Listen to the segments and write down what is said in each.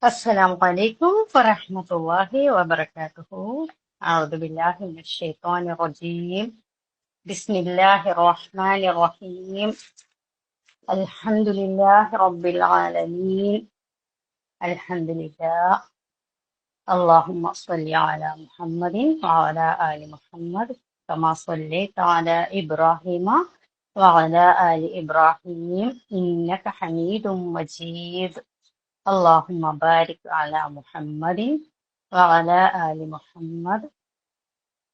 السلام عليكم ورحمة الله وبركاته. أعوذ بالله من الشيطان الرجيم. بسم الله الرحمن الرحيم. الحمد لله رب العالمين. الحمد لله. اللهم صل على محمد وعلى آل محمد كما صليت على إبراهيم وعلى آل إبراهيم إنك حميد مجيد. اللهم بارك على محمد وعلى آل محمد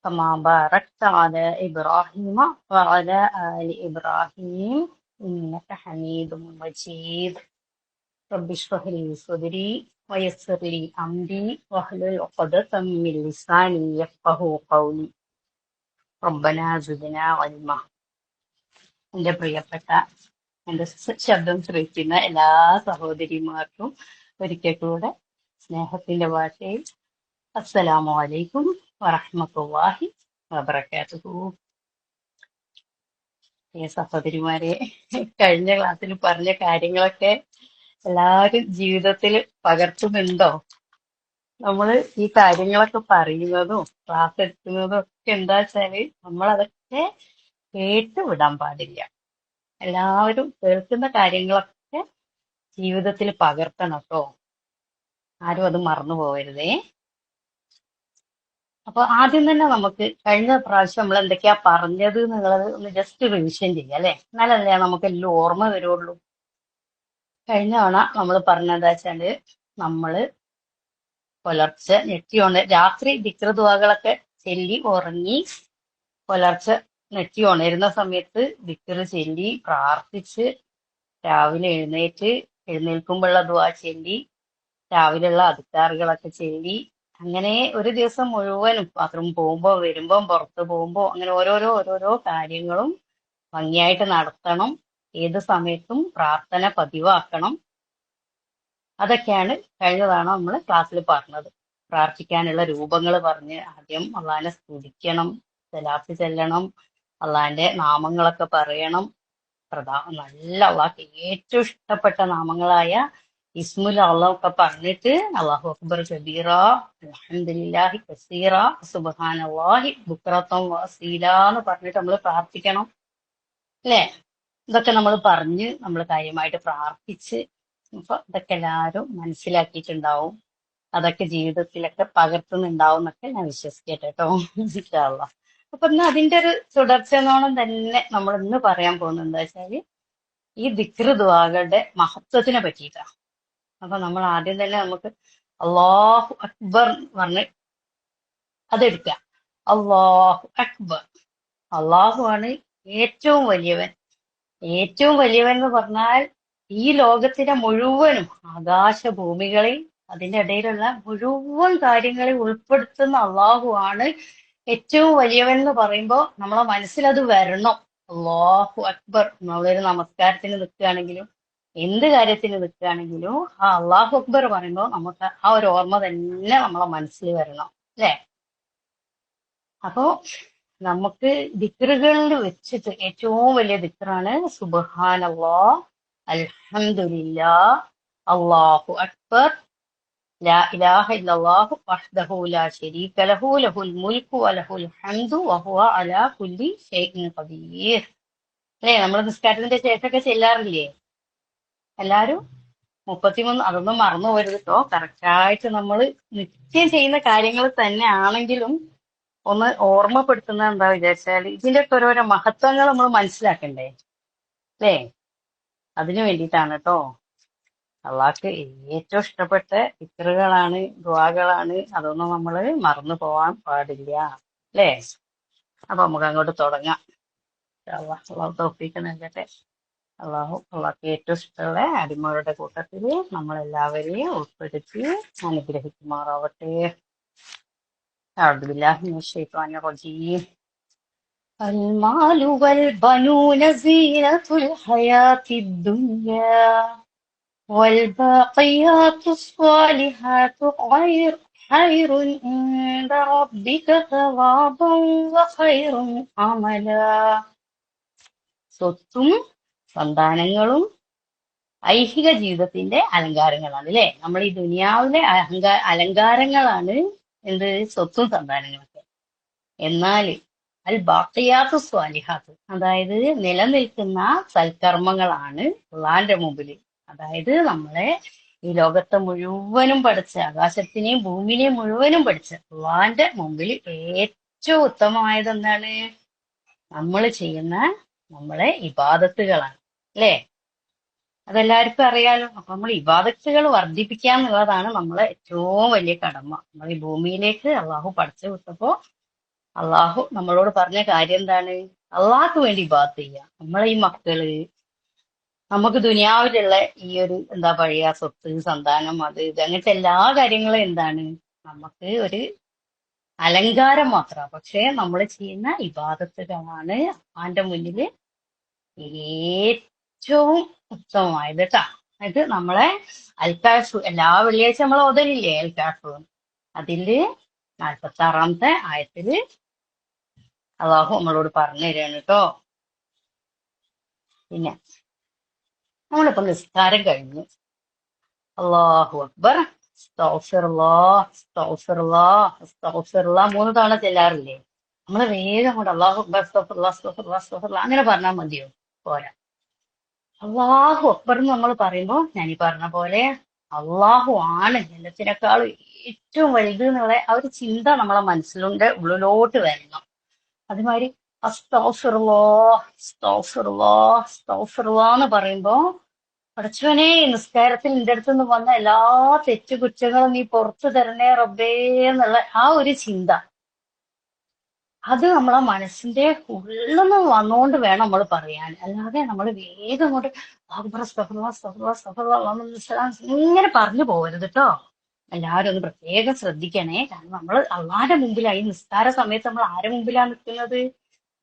كما باركت على إبراهيم وعلى آل إبراهيم إنك حميد مجيد. رب اشرح لي صدري ويسر لي أمري واحلل عقدة من لساني يفقه قولي. ربنا زدنا علما. എൻ്റെ പ്രിയപ്പെട്ട എൻ്റെ ശബ്ദം ശ്രവിക്കുന്ന എല്ലാ സഹോദരിമാർക്കും ഒരിക്കൽ കൂടെ സ്നേഹത്തിന്റെ ഭാഷയിൽ അസ്സലാമു അലൈക്കും വറഹ്മത്തുള്ളാഹി വബറകാതുഹു. സഹോദരിമാരെ, കഴിഞ്ഞ ക്ലാസ്സിൽ പറഞ്ഞ കാര്യങ്ങളൊക്കെ എല്ലാവരും ജീവിതത്തിൽ പകർത്തുന്നുണ്ടോ? നമ്മൾ ഈ കാര്യങ്ങളൊക്കെ പറയുന്നതും ക്ലാസ് എടുക്കുന്നതും ഒക്കെ എന്താ വെച്ചാല് നമ്മളതൊക്കെ കേട്ട് വിടാൻ പാടില്ല. എല്ലാവരും കേൾക്കുന്ന കാര്യങ്ങളൊക്കെ ജീവിതത്തിൽ പകർത്തണം കേട്ടോ. ആരും അത് മറന്നു പോകരുതേ. അപ്പൊ ആദ്യം തന്നെ നമുക്ക് കഴിഞ്ഞ പ്രാവശ്യം നമ്മൾ എന്തൊക്കെയാ പറഞ്ഞത് എന്നുള്ളത് ഒന്ന് ജസ്റ്റ് റിവിഷൻ ചെയ്യാം അല്ലെ? എന്നാലല്ലേ നമുക്ക് എല്ലാം ഓർമ്മ വരുള്ളൂ. കഴിഞ്ഞ തവണ നമ്മൾ പറഞ്ഞതെന്താ വെച്ചാല് നമ്മള് പുലർച്ചെ രാത്രി ദിക്റ് ചൊല്ലി ഉറങ്ങി, പുലർച്ചെ ഉണരുന്ന സമയത്ത് ദിക്റ് ചൊല്ലി പ്രാർത്ഥിച്ച്, രാവിലെ എഴുന്നേൽക്കുമ്പോഴുള്ള ദുആ ചൊല്ലി, രാവിലെയുള്ള അദ്കാറുകളൊക്കെ ചൊല്ലി, അങ്ങനെ ഒരു ദിവസം മുഴുവനും ബാത്റൂം പോകുമ്പോ വരുമ്പോ പുറത്ത് പോകുമ്പോ അങ്ങനെ ഓരോരോ കാര്യങ്ങളും ഭംഗിയായിട്ട് നടത്തണം. ഏത് സമയത്തും പ്രാർത്ഥന പതിവാക്കണം. അതൊക്കെയാണ് കഴിഞ്ഞ തവണ നമ്മൾ ക്ലാസ്സിൽ പറഞ്ഞത്. പ്രാർത്ഥിക്കാനുള്ള രൂപങ്ങൾ പറഞ്ഞ് ആദ്യം അള്ളാഹിനെ സ്തുതിക്കണം, സലാത്ത് ചെല്ലണം, അള്ളാഹിന്റെ നാമങ്ങളൊക്കെ പറയണം. നല്ല അള്ളാഹ്ക്ക് ഏറ്റവും ഇഷ്ടപ്പെട്ട നാമങ്ങളായ ഇസ്മുൽ അള്ളാഹ് ഒക്കെ പറഞ്ഞിട്ട് അള്ളാഹു അക്ബർ കബീറ അൽഹംദുലില്ലാഹി കസീറ സുബ്ഹാനല്ലാഹി ബുക്റത്തൻ വസീല എന്ന് പറഞ്ഞിട്ട് നമ്മൾ പ്രാർത്ഥിക്കണം അല്ലേ? ഇതൊക്കെ നമ്മൾ പറഞ്ഞ് നമ്മൾ കാര്യമായിട്ട് പ്രാർത്ഥിച്ച് അപ്പൊ ഇതൊക്കെ എല്ലാവരും മനസ്സിലാക്കിയിട്ടുണ്ടാവും. അതൊക്കെ ജീവിതത്തിലൊക്കെ പകർത്തുന്നുണ്ടാവും എന്നൊക്കെ ഞാൻ വിശ്വസിക്കട്ടെ കേട്ടോ. ഇൻഷാ അള്ളാ. അപ്പൊ ഇന്ന് അതിന്റെ ഒരു തുടർച്ചയോളം തന്നെ നമ്മൾ ഇന്ന് പറയാൻ പോകുന്നത് എന്താ വെച്ചാല് ഈ ദിക്റ് ദുആകളുടെ മഹത്വത്തിനെ പറ്റിയിട്ടാണ്. അപ്പൊ നമ്മൾ ആദ്യം തന്നെ നമുക്ക് അല്ലാഹു അക്ബർ പറഞ്ഞ് അതെടുക്കുക. അല്ലാഹു അക്ബർ. അള്ളാഹു ആണ് ഏറ്റവും വലിയവൻ. ഏറ്റവും വലിയവൻ എന്ന് പറഞ്ഞാൽ ഈ ലോകത്തിലെ മുഴുവനും ആകാശഭൂമികളിൽ അതിന്റെ ഇടയിലുള്ള മുഴുവൻ കാര്യങ്ങളെ ഉൾപ്പെടുത്തുന്ന അള്ളാഹു ആണ് ഏറ്റവും വലിയവൻ എന്ന് പറയുമ്പോ നമ്മളെ മനസ്സിൽ അത് വരണം. അല്ലാഹു അക്ബർ. നമ്മളൊരു നമസ്കാരത്തിന് നിൽക്കുകയാണെങ്കിലും എന്ത് കാര്യത്തിന് നിൽക്കുകയാണെങ്കിലും ആ അല്ലാഹു അക്ബർ പറയുമ്പോൾ നമുക്ക് ആ ഒരു ഓർമ്മ തന്നെ നമ്മളെ മനസ്സിൽ വരണം അല്ലെ? അപ്പോ നമുക്ക് ദിക്റുകളിൽ വെച്ചിട്ട് ഏറ്റവും വലിയ ദിക്റാണ് സുബ്ഹാനല്ലാഹ്, അൽഹംദുലില്ലാ, അല്ലാഹു അക്ബർ, ലാ ഇലാഹ ഇല്ലല്ലാഹു വഹ്ദഹു ലാ ശരീക ലഹു ലഹുൽ മുൽക്കു വലഹുൽ ഹംദു വഹുവ അലാ കുല്ലി ഷൈഇൻ ഖദീർ. അല്ലേ? നമ്മൾ നിസ്കാരത്തിന്റെ ശേഷമൊക്കെ ചെല്ലാറില്ലേ എല്ലാരും? 33. അതൊന്നും മറന്നു പോകരുത് കേട്ടോ. കറക്റ്റായിട്ട് നമ്മൾ നിത്യം ചെയ്യുന്ന കാര്യങ്ങൾ തന്നെ ആണെങ്കിലും ഒന്ന് ഓർമ്മപ്പെടുത്തുന്നത് എന്താ വിചാരിച്ചാൽ ഇതിന്റെയൊക്കെ ഓരോരോ മഹത്വങ്ങൾ നമ്മൾ മനസ്സിലാക്കണ്ടേ അല്ലേ? അതിനു വേണ്ടിയിട്ടാണ് കേട്ടോ. അള്ളാഹ്ക്ക് ഏറ്റവും ഇഷ്ടപ്പെട്ട ദിക്റുകളാണ്, ദുആകളാണ്. അതൊന്നും നമ്മൾ മറന്നു പോവാൻ പാടില്ല അല്ലേ? അപ്പൊ നമുക്ക് അങ്ങോട്ട് തുടങ്ങാം. അള്ളാഹു തൗഫീഖ് നൽകട്ടെ. അള്ളാഹ്ക്ക് ഏറ്റവും ഇഷ്ടമുള്ള അടിമകളുടെ കൂട്ടത്തിൽ നമ്മളെല്ലാവരെയും ഉൾപ്പെടുത്തി അനുഗ്രഹിക്കുമാറാവട്ടെ. أعوذ بالله من الشيطان الرجيم. المال والبنون زينة الحياة الدنيا والباقيات الصالحات خير عند ربك ثوابا وخير عملا. സ്വത്തും സന്താനങ്ങളും ഐഹിക ജീവിതത്തിന്റെ അലങ്കാരങ്ങളാണ് അല്ലെ. നമ്മൾ ഈ ദുനിയാവിലെ അലങ്കാരങ്ങളാണ് എന്ത്, സ്വത്തും സന്താനങ്ങളൊക്കെ. എന്നാൽ അൽ ബാക്കിയാത്തു സ്വാലിഹാത്ത്, അതായത് നിലനിൽക്കുന്ന സൽക്കർമ്മങ്ങളാണ് അള്ളാന്റെ മുമ്പിൽ, അതായത് നമ്മളെ ഈ ലോകത്തെ മുഴുവനും പഠിച്ച, ആകാശത്തിനെയും ഭൂമിനെയും മുഴുവനും പഠിച്ച അള്ളാന്റെ മുമ്പിൽ ഏറ്റവും ഉത്തമമായത് എന്താണ്? നമ്മൾ ചെയ്യുന്ന നമ്മളെ ഇബാദത്തുകളാണ് അല്ലേ. അതെല്ലാവർക്കും അറിയാലോ. അപ്പൊ നമ്മൾ ഇബാദത്തുകൾ വർദ്ധിപ്പിക്കുക എന്നുള്ളതാണ് നമ്മളെ ഏറ്റവും വലിയ കടമ. നമ്മൾ ഈ ഭൂമിയിലേക്ക് അള്ളാഹു പഠിച്ചു വിട്ടപ്പോ അള്ളാഹു നമ്മളോട് പറഞ്ഞ കാര്യം എന്താണ്? അള്ളാഹ്ക്ക് വേണ്ടി ഇബാദത്ത് ചെയ്യുക. നമ്മളെ ഈ മക്കള്, നമുക്ക് ദുനിയാവിലുള്ള ഈ ഒരു എന്താ പറയുക, സ്വത്ത് സന്താനം അത് ഇത് അങ്ങനത്തെ എല്ലാ കാര്യങ്ങളും എന്താണ്, നമുക്ക് ഒരു അലങ്കാരം മാത്രമാണ്. പക്ഷെ നമ്മൾ ചെയ്യുന്ന ഇബാദത്തുകളാണ് അള്ളാന്റെ മുന്നിൽ ഏറ്റവും ഉത്തമമായത് കേട്ടാ. അത് നമ്മളെ അൽക്കാഫ് എല്ലാ വെള്ളിയാഴ്ച നമ്മൾ ഓതലില്ലേ അൽക്കാഫ്, അതില് 46-ാമത്തെ ആയത്തില് അള്ളാഹു നമ്മളോട് പറഞ്ഞു തരാണ് കേട്ടോ. പിന്നെ നമ്മളിപ്പോ നിസ്കാരം കഴിഞ്ഞു, അല്ലാഹു അക്ബർ, അസ്തഗ്ഫിറുല്ലാഹ്, അസ്തഗ്ഫിറുല്ലാഹ്, അസ്തഗ്ഫിറുല്ലാഹ് 3 തവണ ചെല്ലാറില്ലേ? നമ്മള് വേഗം അങ്ങോട്ട് അല്ലാഹു അക്ബർ, അസ്തഗ്ഫിറുല്ലാഹ്, അസ്തഗ്ഫിറുല്ലാഹ്, അസ്തഗ്ഫിറുല്ലാഹ് അങ്ങനെ പറഞ്ഞാൽ മതിയോ? പോരാ. അള്ളാഹു അക്ബർ എന്ന് നമ്മൾ പറയുമ്പോ ഞാൻ ഈ പറഞ്ഞ പോലെ അള്ളാഹു ആണ് എല്ലാത്തിനേക്കാളും ഏറ്റവും വലുത് എന്നുള്ള ആ ഒരു ചിന്ത നമ്മളെ മനസ്സിലുണ്ട് ഉള്ളിലോട്ട് വരണം. അതുമാതിരി അസ്തഗ്ഫിറുല്ലാഹ്, അസ്തഗ്ഫിറുല്ലാഹ്, അസ്തഗ്ഫിറുല്ലാഹ് എന്ന് പറയുമ്പോ പടച്ചവനെ, നിസ്കാരത്തിൽ നിന്റെ അടുത്ത് നിന്ന് വന്ന എല്ലാ തെറ്റുകുറ്റങ്ങളും നീ പുറത്തു തരണേ റബ്ബേ എന്നുള്ള ആ ഒരു ചിന്ത, അത് നമ്മളെ മനസ്സിന്റെ ഉള്ളിന്ന് വന്നുകൊണ്ട് വേണം നമ്മൾ പറയാൻ. അല്ലാതെ നമ്മൾ വേഗം അങ്ങോട്ട് അക്ബർ, അസ്തഗ്ഫിറുല്ലാഹ്, അസ്തഗ്ഫിറുല്ലാഹ്, അസ്തഗ്ഫിറുല്ലാഹ്, അല്ലാഹുമ്മ സ്വല്ലി ഇങ്ങനെ പറഞ്ഞു പോകരുത് കേട്ടോ. എല്ലാവരും ഒന്ന് പ്രത്യേകം ശ്രദ്ധിക്കണേ. കാരണം നമ്മൾ അള്ളാന്റെ മുമ്പിലായി നിസ്കാര സമയത്ത് നമ്മൾ ആരെ മുമ്പിലാണ് നിൽക്കുന്നത്?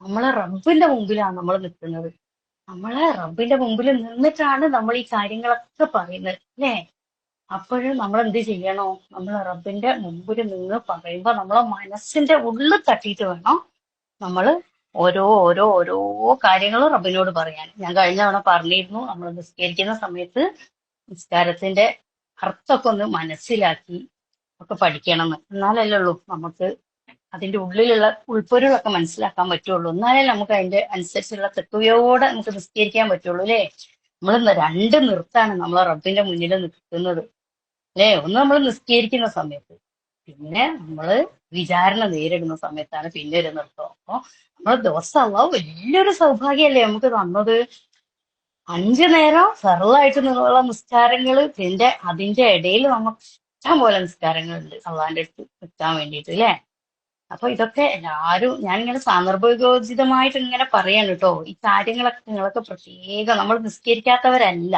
നമ്മളെ റബ്ബിന്റെ മുമ്പിലാണ് നമ്മൾ നിൽക്കുന്നത്. നമ്മളെ റബ്ബിന്റെ മുമ്പിൽ നിന്നിട്ടാണ് നമ്മൾ ഈ കാര്യങ്ങളൊക്കെ പറയുന്നത് അല്ലേ. അപ്പോഴും നമ്മൾ എന്ത് ചെയ്യണോ? നമ്മൾ റബ്ബിന്റെ മുമ്പിൽ നിന്ന് പറയുമ്പോ നമ്മളെ മനസ്സിന്റെ ഉള്ളിൽ തട്ടിയിട്ട് വേണം നമ്മൾ ഓരോ ഓരോ ഓരോ കാര്യങ്ങളും റബ്ബിനോട് പറയാൻ. ഞാൻ കഴിഞ്ഞ തവണ പറഞ്ഞിരുന്നു, നമ്മൾ നിസ്കരിക്കുന്ന സമയത്ത് നിസ്കാരത്തിന്റെ അർത്ഥമൊക്കെ ഒന്ന് മനസ്സിലാക്കി ഒക്കെ പഠിക്കണം എന്ന്. എന്നാലല്ലേ ഉള്ളൂ നമുക്ക് അതിന്റെ ഉള്ളിലുള്ള ഉൾപ്പൊരുളൊക്കെ മനസ്സിലാക്കാൻ പറ്റുള്ളൂ. എന്നാലേ നമുക്ക് അതിന്റെ അനുസരിച്ചുള്ള തെക്കുവയോടെ നമുക്ക് നിസ്കരിക്കാൻ പറ്റുള്ളൂ അല്ലേ. നമ്മൾ രണ്ട് നിർത്താണ് നമ്മളെ റബ്ബിന്റെ മുന്നിൽ നിൽക്കുന്നത് അല്ലേ. ഒന്ന് നമ്മൾ നിസ്കരിക്കുന്ന സമയത്ത്, പിന്നെ നമ്മള് വിചാരണ നേരിടുന്ന സമയത്താണ് പിന്നെ ഒരു നൃത്തം. അപ്പൊ നമ്മൾ ദിവസം അള്ളാഹു വലിയൊരു സൗഭാഗ്യമല്ലേ നമുക്ക് തന്നത്. 5 നേരം ഫർളായിട്ട് നിന്നുള്ള നിസ്കാരങ്ങള്, പിന്നെ അതിന്റെ ഇടയിൽ നമുക്ക് ഇഷ്ടം പോലെ നിസ്കാരങ്ങളുണ്ട് അള്ളാന്റെ അടുത്ത് നിൽക്കാൻ വേണ്ടിയിട്ട് അല്ലേ. അപ്പൊ ഇതൊക്കെ എല്ലാരും ഞാനിങ്ങനെ സന്ദർഭോചിതമായിട്ട് ഇങ്ങനെ പറയാണ് കേട്ടോ. ഈ കാര്യങ്ങളൊക്കെ നിങ്ങളൊക്കെ പ്രത്യേകം, നമ്മൾ നിസ്കരിക്കാത്തവരല്ല,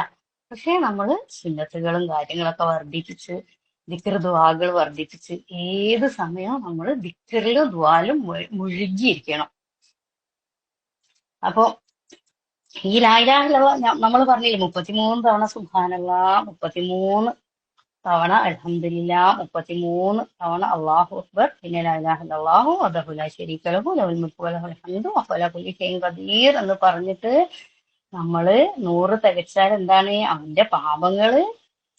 പക്ഷെ നമ്മള് സുന്നത്തുകളും കാര്യങ്ങളൊക്കെ വർദ്ധിപ്പിച്ച് ദിക്ർ ദുആകൾ വർദ്ധിപ്പിച്ച് ഏത് സമയവും നമ്മൾ ദിക്റിലും ദുആലും മുഴുകിയിരിക്കണം. അപ്പൊ ഈ ലാ ഇലാഹ ഇല്ലല്ലാഹ് നമ്മൾ പറഞ്ഞില്ലേ 33 തവണ സുബ്ഹാനല്ലാഹ്, 33 തവണ അൽഹംദുലില്ലാഹ്, 33 തവണ അല്ലാഹു അക്ബർ, പിന്നെ ലാ ഇലാഹ ഇല്ലല്ലാഹു വഹ്ദഹു ലാ ശരീക ലഹു ലഹുൽ മുൽക്കു വലഹുൽ ഹംദു വഹുവ അലാ കുല്ലി ഷൈഇൻ ഖദീർ എന്ന് പറഞ്ഞിട്ട് നമ്മള് 100 തികച്ചാൽ എന്താണ്? അവന്റെ പാപങ്ങള്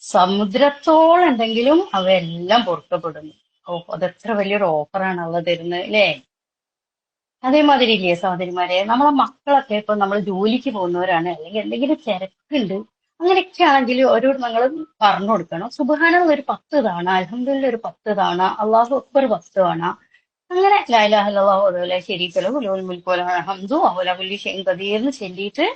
സമുദ്രത്തോളം ഉണ്ടെങ്കിലും അവയെല്ലാം പൊറുക്കപ്പെടുന്നു. ഓ, അതെത്ര വലിയൊരു ഓഫറാണ് അള്ള തരുന്നത് അല്ലേ. അതേമാതിരി ഇല്ലേ സഹോദരിമാരെ, നമ്മളെ മക്കളൊക്കെ ഇപ്പൊ നമ്മൾ ജോലിക്ക് പോകുന്നവരാണ്, അല്ലെങ്കിൽ എന്തെങ്കിലും തിരക്കുണ്ട്, അങ്ങനെയൊക്കെ ആണെങ്കിൽ ഓരോട് നിങ്ങൾ പറഞ്ഞു കൊടുക്കണം. സുബ്ഹാനല്ലാഹ് ഒരു 10 തവണ, അൽഹംദുലില്ലാഹ് ഒരു 10 തവണ, അല്ലാഹു അക്ബർ 10 തവണ, അങ്ങനെ ലാ ഇലാഹ ഇല്ലല്ലാഹു വഹ്ദഹു ലാ ശരീക ലഹു ലഹുൽ മുൽക്കു വലഹുൽ ഹംദു വഹുവ അലാ കുല്ലി ഷൈഇൻ ഖദീർ എന്ന് ചൊല്ലിയിട്ട്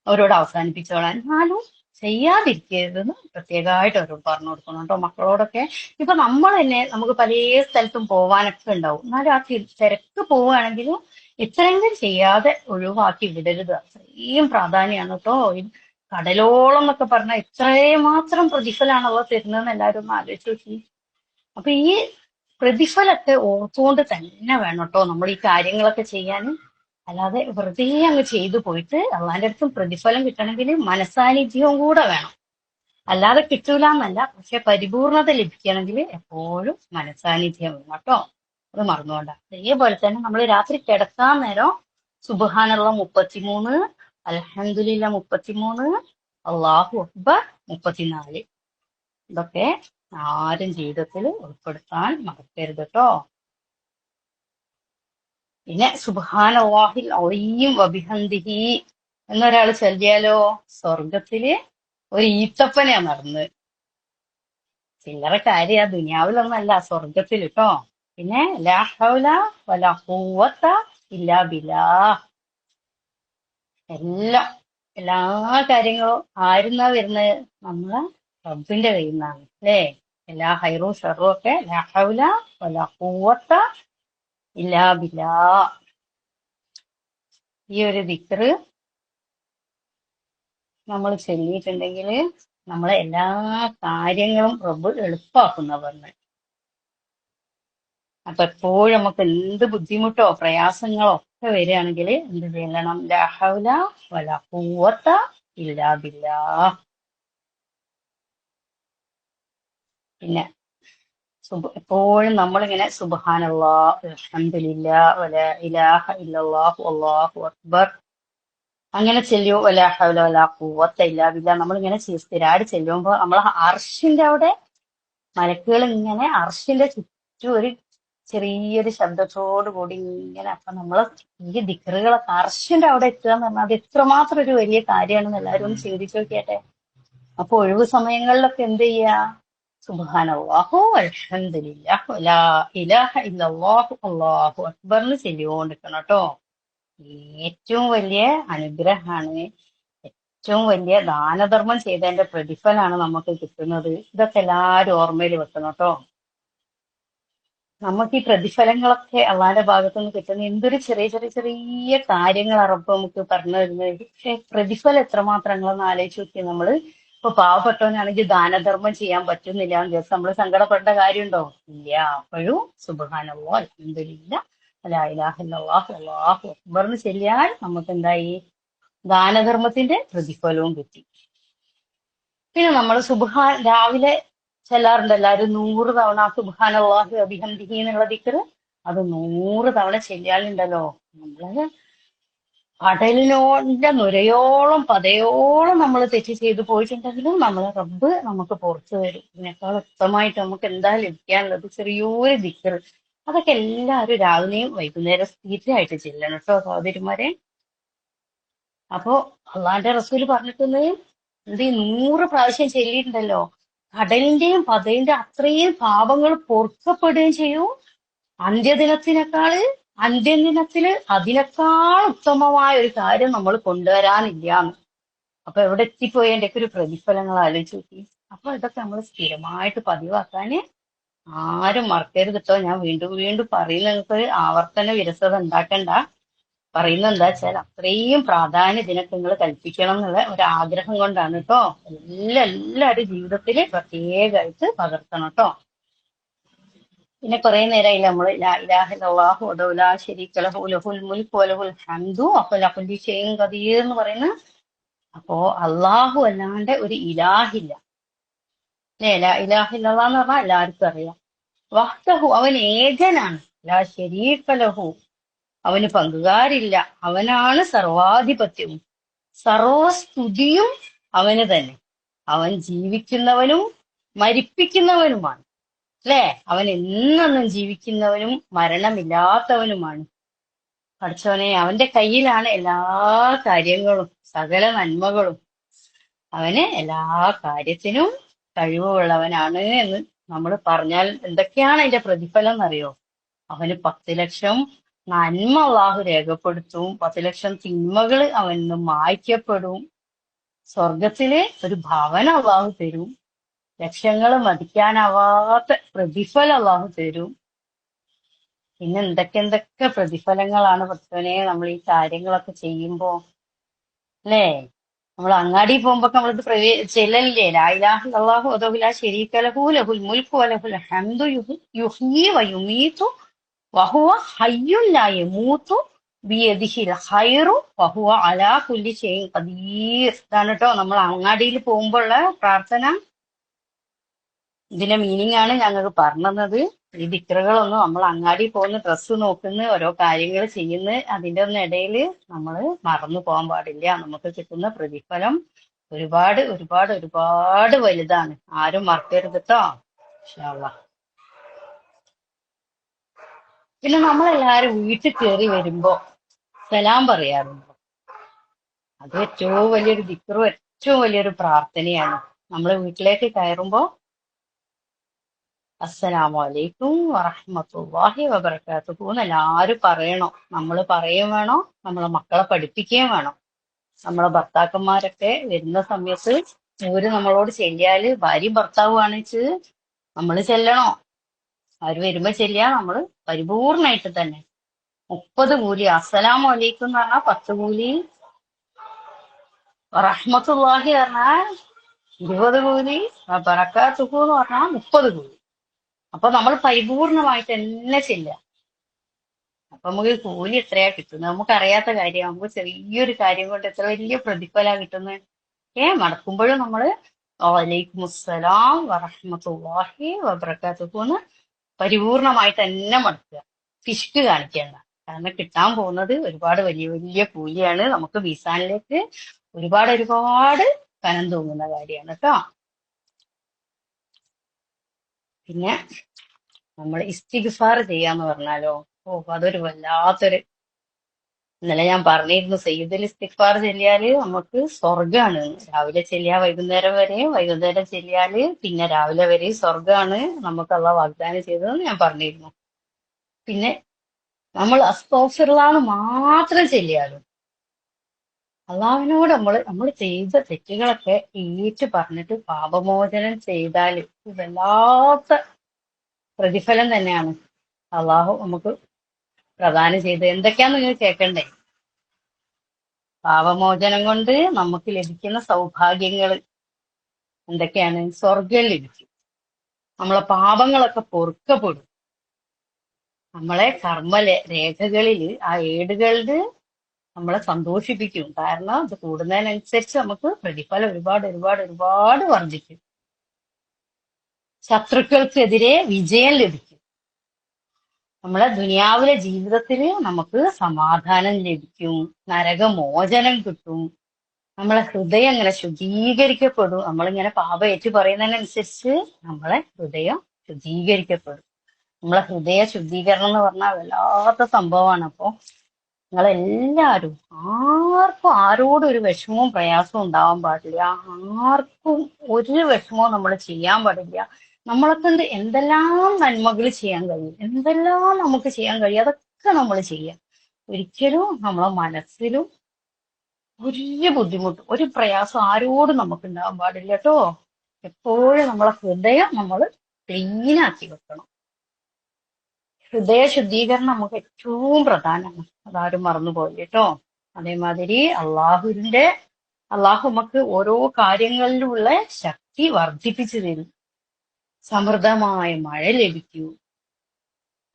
അവരോട് അവസാനിപ്പിച്ചോളാൻ. എന്നാലും ചെയ്യാതിരിക്കരുതെന്ന് പ്രത്യേകമായിട്ട് അവരോട് പറഞ്ഞു കൊടുക്കണം കേട്ടോ. മക്കളോടൊക്കെ ഇപ്പൊ നമ്മൾ തന്നെ നമുക്ക് പല സ്ഥലത്തും പോവാനൊക്കെ ഉണ്ടാവും, എന്നാലും ആ തിരക്ക് പോവുകയാണെങ്കിലും ഇത്രയെങ്കിലും ചെയ്യാതെ ഒഴിവാക്കി വിടരുത്. അത്രയും പ്രാധാന്യമാണ് കേട്ടോ. ഈ കടലോളം എന്നൊക്കെ പറഞ്ഞാൽ ഇത്രമാത്രം പ്രതിഫലമാണ് അവ തരുന്നതെന്ന് എല്ലാവരും ഒന്ന് ആലോചിച്ച് നോക്കി. അപ്പൊ ഈ പ്രതിഫലത്തെ ഓർത്തുകൊണ്ട് തന്നെ വേണം കേട്ടോ നമ്മൾ ഈ കാര്യങ്ങളൊക്കെ ചെയ്യാൻ. അല്ലാതെ വെറുതെ അങ്ങ് ചെയ്തു പോയിട്ട് അള്ളാന്റെ അടുത്തും പ്രതിഫലം കിട്ടണമെങ്കിൽ മനസാന്നിധ്യവും കൂടെ വേണം. അല്ലാതെ കിട്ടൂല എന്നല്ല, പക്ഷെ പരിപൂർണത ലഭിക്കണമെങ്കിൽ എപ്പോഴും മനസാന്നിധ്യം വേണം കേട്ടോ. അത് മറന്നുകൊണ്ടാ. അതേപോലെ തന്നെ നമ്മൾ രാത്രി കിടക്കാൻ നേരം സുബ്ഹാനല്ലാഹ് 33, അൽഹംദുലില്ലാഹ് 33, അള്ളാഹു അക്ബർ 34. ഇതൊക്കെ ആരും ജീവിതത്തിൽ ഉൾപ്പെടുത്താൻ മറക്കരുത് കേട്ടോ. പിന്നെ സുബ്ഹാനല്ലാഹിൽ അളീം വബിഹംദിഹി എന്നൊരാൾ ചൊല്ലിയാലോ സ്വർഗത്തില് ഒരു ഈത്തപ്പനയാ നടന്ന്. ചില്ലറ കാര്യ ദുനിയാവിലൊന്നല്ല, സ്വർഗത്തിൽ കേട്ടോ. പിന്നെ ലാ ഹൗല വലാ ഖുവത ഇല്ലാ ബില്ലാഹ്. എല്ലാം എല്ലാ കാര്യങ്ങളും ആരുന്നാ വരുന്നത്? നമ്മളെ റബ്ബിന്റെ കയ്യിൽ നിന്നാണ് അല്ലേ? എല്ലാ ഹൈറും ഷെറും ഒക്കെ ലാ ഹൗല വലാ ഖുവത ഇല്ലാ ബില്ലാഹ്. ഈ ഒരു ദിക്റ് നമ്മൾ ചൊല്ലിയിട്ടുണ്ടെങ്കിൽ നമ്മളെ എല്ലാ കാര്യങ്ങളും റബ്ബ് എളുപ്പമാക്കുന്ന പറഞ്ഞ്. അപ്പൊ എപ്പോഴും നമുക്ക് എന്ത് ബുദ്ധിമുട്ടോ പ്രയാസങ്ങളോ ഒക്കെ വരികയാണെങ്കിൽ എന്ത് ചെയ്യണം? ലാ ഹൗല വലാ ഖുവത ഇല്ലാ ബില്ലാഹ്. പിന്നെ എപ്പോഴും നമ്മളിങ്ങനെ സുബ്ഹാനല്ലാഹ് അൽഹംദുലില്ലാഹ് വലാ ഇലാഹ ഇല്ലല്ലാഹു അല്ലാഹു അക്ബർ അങ്ങനെ ചെല്ലുമോ? വലാ ഹൗല വലാ ഖുവത ഇല്ലാ ബില്ലാഹ് നമ്മളിങ്ങനെ സ്ഥിരമായിട്ട് ചെല്ലുമ്പോൾ നമ്മളെ അർശിന്റെ അവിടെ മലക്കുകൾ ഇങ്ങനെ അർശിന്റെ ചുറ്റും ഒരു ചെറിയൊരു ശബ്ദത്തോടു കൂടി ഇങ്ങനെ. അപ്പൊ നമ്മള് ഈ ദിക്റുകളൊക്കെ അർശിന്റെ അവിടെ എത്തുക എന്ന് പറഞ്ഞാൽ അത് എത്രമാത്രം ഒരു വലിയ കാര്യമാണെന്ന് എല്ലാവരും ഒന്ന് ചിന്തിച്ചു നോക്കിയാട്ടെ. അപ്പൊ ഒഴിവ് സമയങ്ങളിലൊക്കെ എന്ത് ചെയ്യാ? സുബ്ഹാനല്ലാഹു അൽഹംദുലില്ലാഹ് ലാ ഇലാഹ ഇല്ലല്ലാഹു അല്ലാഹു അക്ബർന്ന് ചൊല്ലിക്കൊണ്ടിരിക്കണം കേട്ടോ. ഏറ്റവും വലിയ അനുഗ്രഹമാണ്, ഏറ്റവും വലിയ ദാനധർമ്മം ചെയ്തതിന്റെ പ്രതിഫലമാണ് നമുക്ക് കിട്ടുന്നത്. ഇതൊക്കെ എല്ലാവരും ഓർമ്മയിൽ വെക്കണം കേട്ടോ. നമുക്ക് ഈ പ്രതിഫലങ്ങളൊക്കെ അള്ളാന്റെ ഭാഗത്തു നിന്ന് കിട്ടുന്ന എന്തൊരു ചെറിയ ചെറിയ ചെറിയ കാര്യങ്ങളാണ് റബ്ബ് നമുക്ക് പറഞ്ഞു തരുന്നത്. പക്ഷെ പ്രതിഫലം എത്രമാത്രം നിങ്ങളൊന്ന് ആലോചിച്ച് നോക്കി. നമ്മള് ഇപ്പൊ പാവപ്പെട്ടവനാണെങ്കിൽ ദാനധർമ്മം ചെയ്യാൻ പറ്റുന്നില്ല എന്ന് ദിവസം നമ്മൾ സങ്കടപ്പെടേണ്ട കാര്യമുണ്ടോ? ഇല്ല. അപ്പോഴും സുബ്ഹാനല്ലാഹ് അൽഹംദുലില്ലാഹ് ലാ ഇലാഹ ഇല്ലല്ലാഹു അല്ലാഹു അക്ബർന്ന് ചെല്ലിയാൽ നമുക്ക് എന്തായി? ദാനധർമ്മത്തിന്റെ പ്രതിഫലവും കിട്ടി. പിന്നെ നമ്മൾ രാവിലെ ചെല്ലാറുണ്ട് എല്ലാവരും 100 തവണ സുബ്ഹാനല്ലാഹി വബിഹംദിഹി എന്നുള്ള ദിക്ർ. അത് 100 തവണ ചെല്ലിയാലുണ്ടല്ലോ നമ്മള് കടലിനോന്റെ നുരയോളം പതയോളം നമ്മൾ തെറ്റ് ചെയ്തു പോയിട്ടുണ്ടെങ്കിലും നമ്മളെ റബ്ബ് നമുക്ക് പുറത്തു തരും. ഇതിനേക്കാൾ ഉത്തമമായിട്ട് നമുക്ക് എന്താ ലഭിക്കാനുള്ളത്? ചെറിയൊരു ദിക്ർ. അതൊക്കെ എല്ലാവരും രാവിലെയും വൈകുന്നേരം സ്ഥിരമായിട്ട് ചെല്ലണം കേട്ടോ സഹോദരിമാരെ. അപ്പോ അള്ളാന്റെ റസൂല് പറഞ്ഞിട്ടുണ്ട്, ഇത് 100 പ്രാവശ്യം ചെല്ലിയിട്ടുണ്ടല്ലോ കടലിന്റെയും പതയിന്റെ അത്രയും പാപങ്ങൾ പൊറുക്കപ്പെടുകയും ചെയ്യും. അന്ത്യദിനത്തില് അതിനേക്കാൾ ഉത്തമമായ ഒരു കാര്യം നമ്മൾ കൊണ്ടുവരാനില്ലാന്ന്. അപ്പൊ എവിടെ എത്തിപ്പോയി എന്റെ ഒരു പ്രതിഫലങ്ങൾ ആലോചിച്ച് നോക്കി. അപ്പൊ ഇതൊക്കെ നമ്മൾ സ്ഥിരമായിട്ട് പതിവാക്കാന് ആരും മറക്കരുത് കേട്ടോ. ഞാൻ വീണ്ടും വീണ്ടും പറയുന്ന നിങ്ങൾക്ക് ആവർത്തന വിരസത ഉണ്ടാക്കണ്ട. പറയുന്നത് എന്താ വെച്ചാൽ അത്രയും പ്രാധാന്യം ഇതിനൊക്കെ നിങ്ങൾ കൽപ്പിക്കണം എന്നുള്ള ഒരു ആഗ്രഹം കൊണ്ടാണ് കേട്ടോ. എല്ലാവരും ജീവിതത്തില് പ്രത്യേകമായിട്ട് പകർത്തണം കേട്ടോ. പിന്നെ കുറെ നേരമായില്ല നമ്മള് ലാ ഇലാഹ ഇല്ലല്ലാഹു വഹ്ദഹു ലാ ശരീക ലഹു ലഹുൽ മുൽക്കു വലഹുൽ ഹംദു വഹുവ അലാ കുല്ലി ഷൈഇൻ ഖദീർ എന്ന് പറയുന്ന. അപ്പോ അള്ളാഹു അല്ലാണ്ട് ഒരു ഇലാഹില്ല അല്ലേ? ലാ ഇലാഹ ഇല്ലല്ലാഹ് എന്ന് പറഞ്ഞാൽ എല്ലാവർക്കും അറിയാം. വഹ്ദഹു അവൻ ഏകനാണ്. ലാ ശരീക ലഹു അവന് പങ്കുകാരില്ല. അവനാണ് സർവാധിപത്യവും സർവസ്തുതിയും അവന് തന്നെ. അവൻ ജീവിക്കുന്നവനും മരിപ്പിക്കുന്നവനുമാണ് അല്ലേ? അവൻ എന്നെന്നും ജീവിക്കുന്നവനും മരണമില്ലാത്തവനുമാണ്. പഠിച്ചവനെ, അവന്റെ കയ്യിലാണ് എല്ലാ കാര്യങ്ങളും, സകല നന്മകളും. അവന് എല്ലാ കാര്യത്തിനും കഴിവുള്ളവനാണ് എന്ന് നമ്മൾ പറഞ്ഞാൽ എന്തൊക്കെയാണ് അതിന്റെ പ്രതിഫലം എന്നറിയോ? അവന് 10 ലക്ഷം നന്മ അള്ളാഹു രേഖപ്പെടുത്തും, 10 ലക്ഷം തിന്മകൾ അവന് മായ്ക്കപ്പെടും. സ്വർഗത്തില് ഒരു ഭവനം അള്ളാഹു തരും, ലക്ഷങ്ങൾ മതിക്കാനാവാത്ത പ്രതിഫലം അള്ളാഹു തരും. പിന്നെ എന്തൊക്കെ പ്രതിഫലങ്ങളാണ് പഠിച്ചവനെ നമ്മൾ ഈ കാര്യങ്ങളൊക്കെ ചെയ്യുമ്പോ അല്ലേ? നമ്മൾ അങ്ങാടി പോകുമ്പോ നമ്മളിത് ചെല്ലല്ലേ? ലാ ഇലാഹ ഇല്ലല്ലാഹു വഹ്ദഹു ലാ ശരീക ലഹു ലഹുൽ മുൽക്കു വലഹുൽ ഹംദു യുഹ്യീ വയുമീതു വഹുവ ഹയ്യുൻ ലാ യമൂതു ബിയദിഹിൽ ഖൈറു വഹുവ അലാ കുല്ലി ഷൈഇൻ ഖദീർ. ഇതാണ് കേട്ടോ നമ്മൾ അങ്ങാടിയിൽ പോകുമ്പോഴുള്ള പ്രാർത്ഥന. ഇതിന്റെ മീനിങ് ആണ് ഞങ്ങൾക്ക് പറഞ്ഞത്. ഈ ദിക്റുകളൊന്നും നമ്മൾ അങ്ങാടി പോകുന്ന ഡ്രസ്സ് നോക്കുന്ന ഓരോ കാര്യങ്ങൾ ചെയ്യുന്ന അതിന്റെ ഒന്നും ഇടയിൽ നമ്മൾ മറന്നു പോകാൻ പാടില്ല. നമുക്ക് കിട്ടുന്ന പ്രതിഫലം ഒരുപാട് ഒരുപാട് ഒരുപാട് വലുതാണ്. ആരും മറക്കരുത് കേട്ടോ. ഇൻഷാ അള്ളാ. പിന്നെ നമ്മളെല്ലാരും വീട്ടിൽ കയറി വരുമ്പോ സലാം പറയാറുണ്ട്. അത് ഏറ്റവും വലിയൊരു ദിക്റും ഏറ്റവും വലിയൊരു പ്രാർത്ഥനയാണ്. നമ്മൾ വീട്ടിലേക്ക് കയറുമ്പോ അസ്സലാമു അലൈക്കും വറഹ്മത്തുള്ളാഹി വബറകാതുഹു എന്ന് എല്ലാരും പറയണം. നമ്മൾ പറയുകയും വേണം, നമ്മളെ മക്കളെ പഠിപ്പിക്കുകയും വേണം. നമ്മളെ ഭർത്താക്കന്മാരൊക്കെ വരുന്ന സമയത്ത് ഓര് നമ്മളോട് ചെല്ലിയാല് ഭാര്യയും ഭർത്താവുമാണ് വെച്ച് നമ്മൾ ചെല്ലണോ. അവര് വരുമ്പോ ചെല്ലിയാ നമ്മള് പരിപൂർണായിട്ട് തന്നെ 30 കൂലി. അസ്സലാമു അലൈക്കും എന്ന് പറഞ്ഞാൽ 10 കൂലി, റഹ്മത്തുള്ളാഹി പറഞ്ഞാൽ 20 കൂലി, ബറകാതുഹു എന്ന് പറഞ്ഞാൽ 30 കൂലി. അപ്പൊ നമ്മൾ പരിപൂർണമായിട്ട് തന്നെ ചെല്ലുക. അപ്പൊ നമുക്ക് കൂലി എത്രയാ കിട്ടുന്നത്? നമുക്ക് അറിയാത്ത കാര്യം, നമുക്ക് ചെറിയൊരു കാര്യം കൊണ്ട് എത്ര വലിയ പ്രതിഫലാ കിട്ടുന്നത്. മടക്കുമ്പോഴും നമ്മള് വലൈക്കും അസ്സലാം വറഹ്മത്തുള്ളാഹി വബറകാതുഹു എന്ന് പരിപൂർണമായിട്ട് തന്നെ മടക്കുക. പിശുക്ക് കാണിക്കേണ്ട. കാരണം കിട്ടാൻ പോകുന്നത് ഒരുപാട് വലിയ വലിയ കൂലിയാണ്. നമുക്ക് മീസാനിലേക്ക് ഒരുപാട് ഒരുപാട് കനം തൂങ്ങുന്ന കാര്യമാണ് കേട്ടോ. പിന്നെ നമ്മൾ ഇസ്തിഗ്ഫാർ ചെയ്യാന്ന് പറഞ്ഞാലോ, അതൊരു വല്ലാത്തൊരു, ഇന്നലെ ഞാൻ പറഞ്ഞിരുന്നു സയ്യിദുൽ ഇസ്തിഗ്ഫാർ ചെല്ലിയാല് നമുക്ക് സ്വർഗാണ്. രാവിലെ ചെല്ലിയാ വൈകുന്നേരം വരെ, വൈകുന്നേരം ചെല്ലിയാല് പിന്നെ രാവിലെ വരെ സ്വർഗാണ് നമുക്ക് അള്ളാഹ് വാഗ്ദാനം ചെയ്തതെന്ന് ഞാൻ പറഞ്ഞിരുന്നു. പിന്നെ നമ്മൾ അസ്തഗ്ഫിറുല്ലാഹ് മാത്രം ചെല്ലിയാലും അള്ളാഹുവിനോട് നമ്മൾ ചെയ്ത തെറ്റുകളൊക്കെ ഏറ്റു പറഞ്ഞിട്ട് പാപമോചനം ചെയ്താൽ വല്ലാത്ത പ്രതിഫലം തന്നെയാണ് അള്ളാഹു നമുക്ക് പ്രദാനം ചെയ്ത്. എന്തൊക്കെയാന്ന് നിങ്ങൾ കേൾക്കണ്ടേ? പാപമോചനം കൊണ്ട് നമുക്ക് ലഭിക്കുന്ന സൗഭാഗ്യങ്ങൾ എന്തൊക്കെയാണ്? സ്വർഗം ലഭിക്കും, നമ്മളെ പാപങ്ങളൊക്കെ പൊറുക്കപ്പെടും, നമ്മളെ കർമ്മ രേഖകളിൽ ആ ഏടുകളിൽ നമ്മളെ സന്തോഷിപ്പിക്കും. കാരണം ഇത് കൂടുന്നതിനനുസരിച്ച് നമുക്ക് പ്രതിഫലം ഒരുപാട് ഒരുപാട് ഒരുപാട് വർദ്ധിക്കും. ശത്രുക്കൾക്കെതിരെ വിജയം ലഭിക്കും. നമ്മളെ ദുനിയാവിലെ ജീവിതത്തിൽ നമുക്ക് സമാധാനം ലഭിക്കും, നരകമോചനം കിട്ടും, നമ്മളെ ഹൃദയം ഇങ്ങനെ ശുദ്ധീകരിക്കപ്പെടും. നമ്മളിങ്ങനെ പാപം ഏറ്റു പറയുന്നതിനനുസരിച്ച് നമ്മളെ ഹൃദയം ശുദ്ധീകരിക്കപ്പെടും. നമ്മളെ ഹൃദയ ശുദ്ധീകരണം എന്ന് പറഞ്ഞാൽ വല്ലാത്ത സംഭവമാണ്. അപ്പൊ നിങ്ങളെല്ലാരും ആർക്കും ആരോടും ഒരു വിഷമവും പ്രയാസവും ഉണ്ടാവാൻ പാടില്ല. ആർക്കും ഒരു വിഷമവും നമ്മൾ ചെയ്യാൻ പാടില്ല. നമ്മളെ കൊണ്ട് എന്തെല്ലാം നന്മകൾ ചെയ്യാൻ കഴിയും, എന്തെല്ലാം നമുക്ക് ചെയ്യാൻ കഴിയും, അതൊക്കെ നമ്മൾ ചെയ്യാം. ഒരിക്കലും നമ്മളെ മനസ്സിലും ഒരു ബുദ്ധിമുട്ടും ഒരു പ്രയാസം ആരോടും നമുക്ക് ഉണ്ടാവാൻ പാടില്ല കേട്ടോ. എപ്പോഴും നമ്മളെ ഹൃദയം നമ്മൾ ക്ലീനാക്കി വെക്കണം. ഹൃദയ ശുദ്ധീകരണം നമുക്ക് ഏറ്റവും പ്രധാനമാണ്, അതാരും മറന്നുപോയി കേട്ടോ. അതേമാതിരി അള്ളാഹു നമുക്ക് ഓരോ കാര്യങ്ങളിലുള്ള ശക്തി വർദ്ധിപ്പിച്ചു തരും. സമൃദ്ധമായ മഴ ലഭിക്കൂ.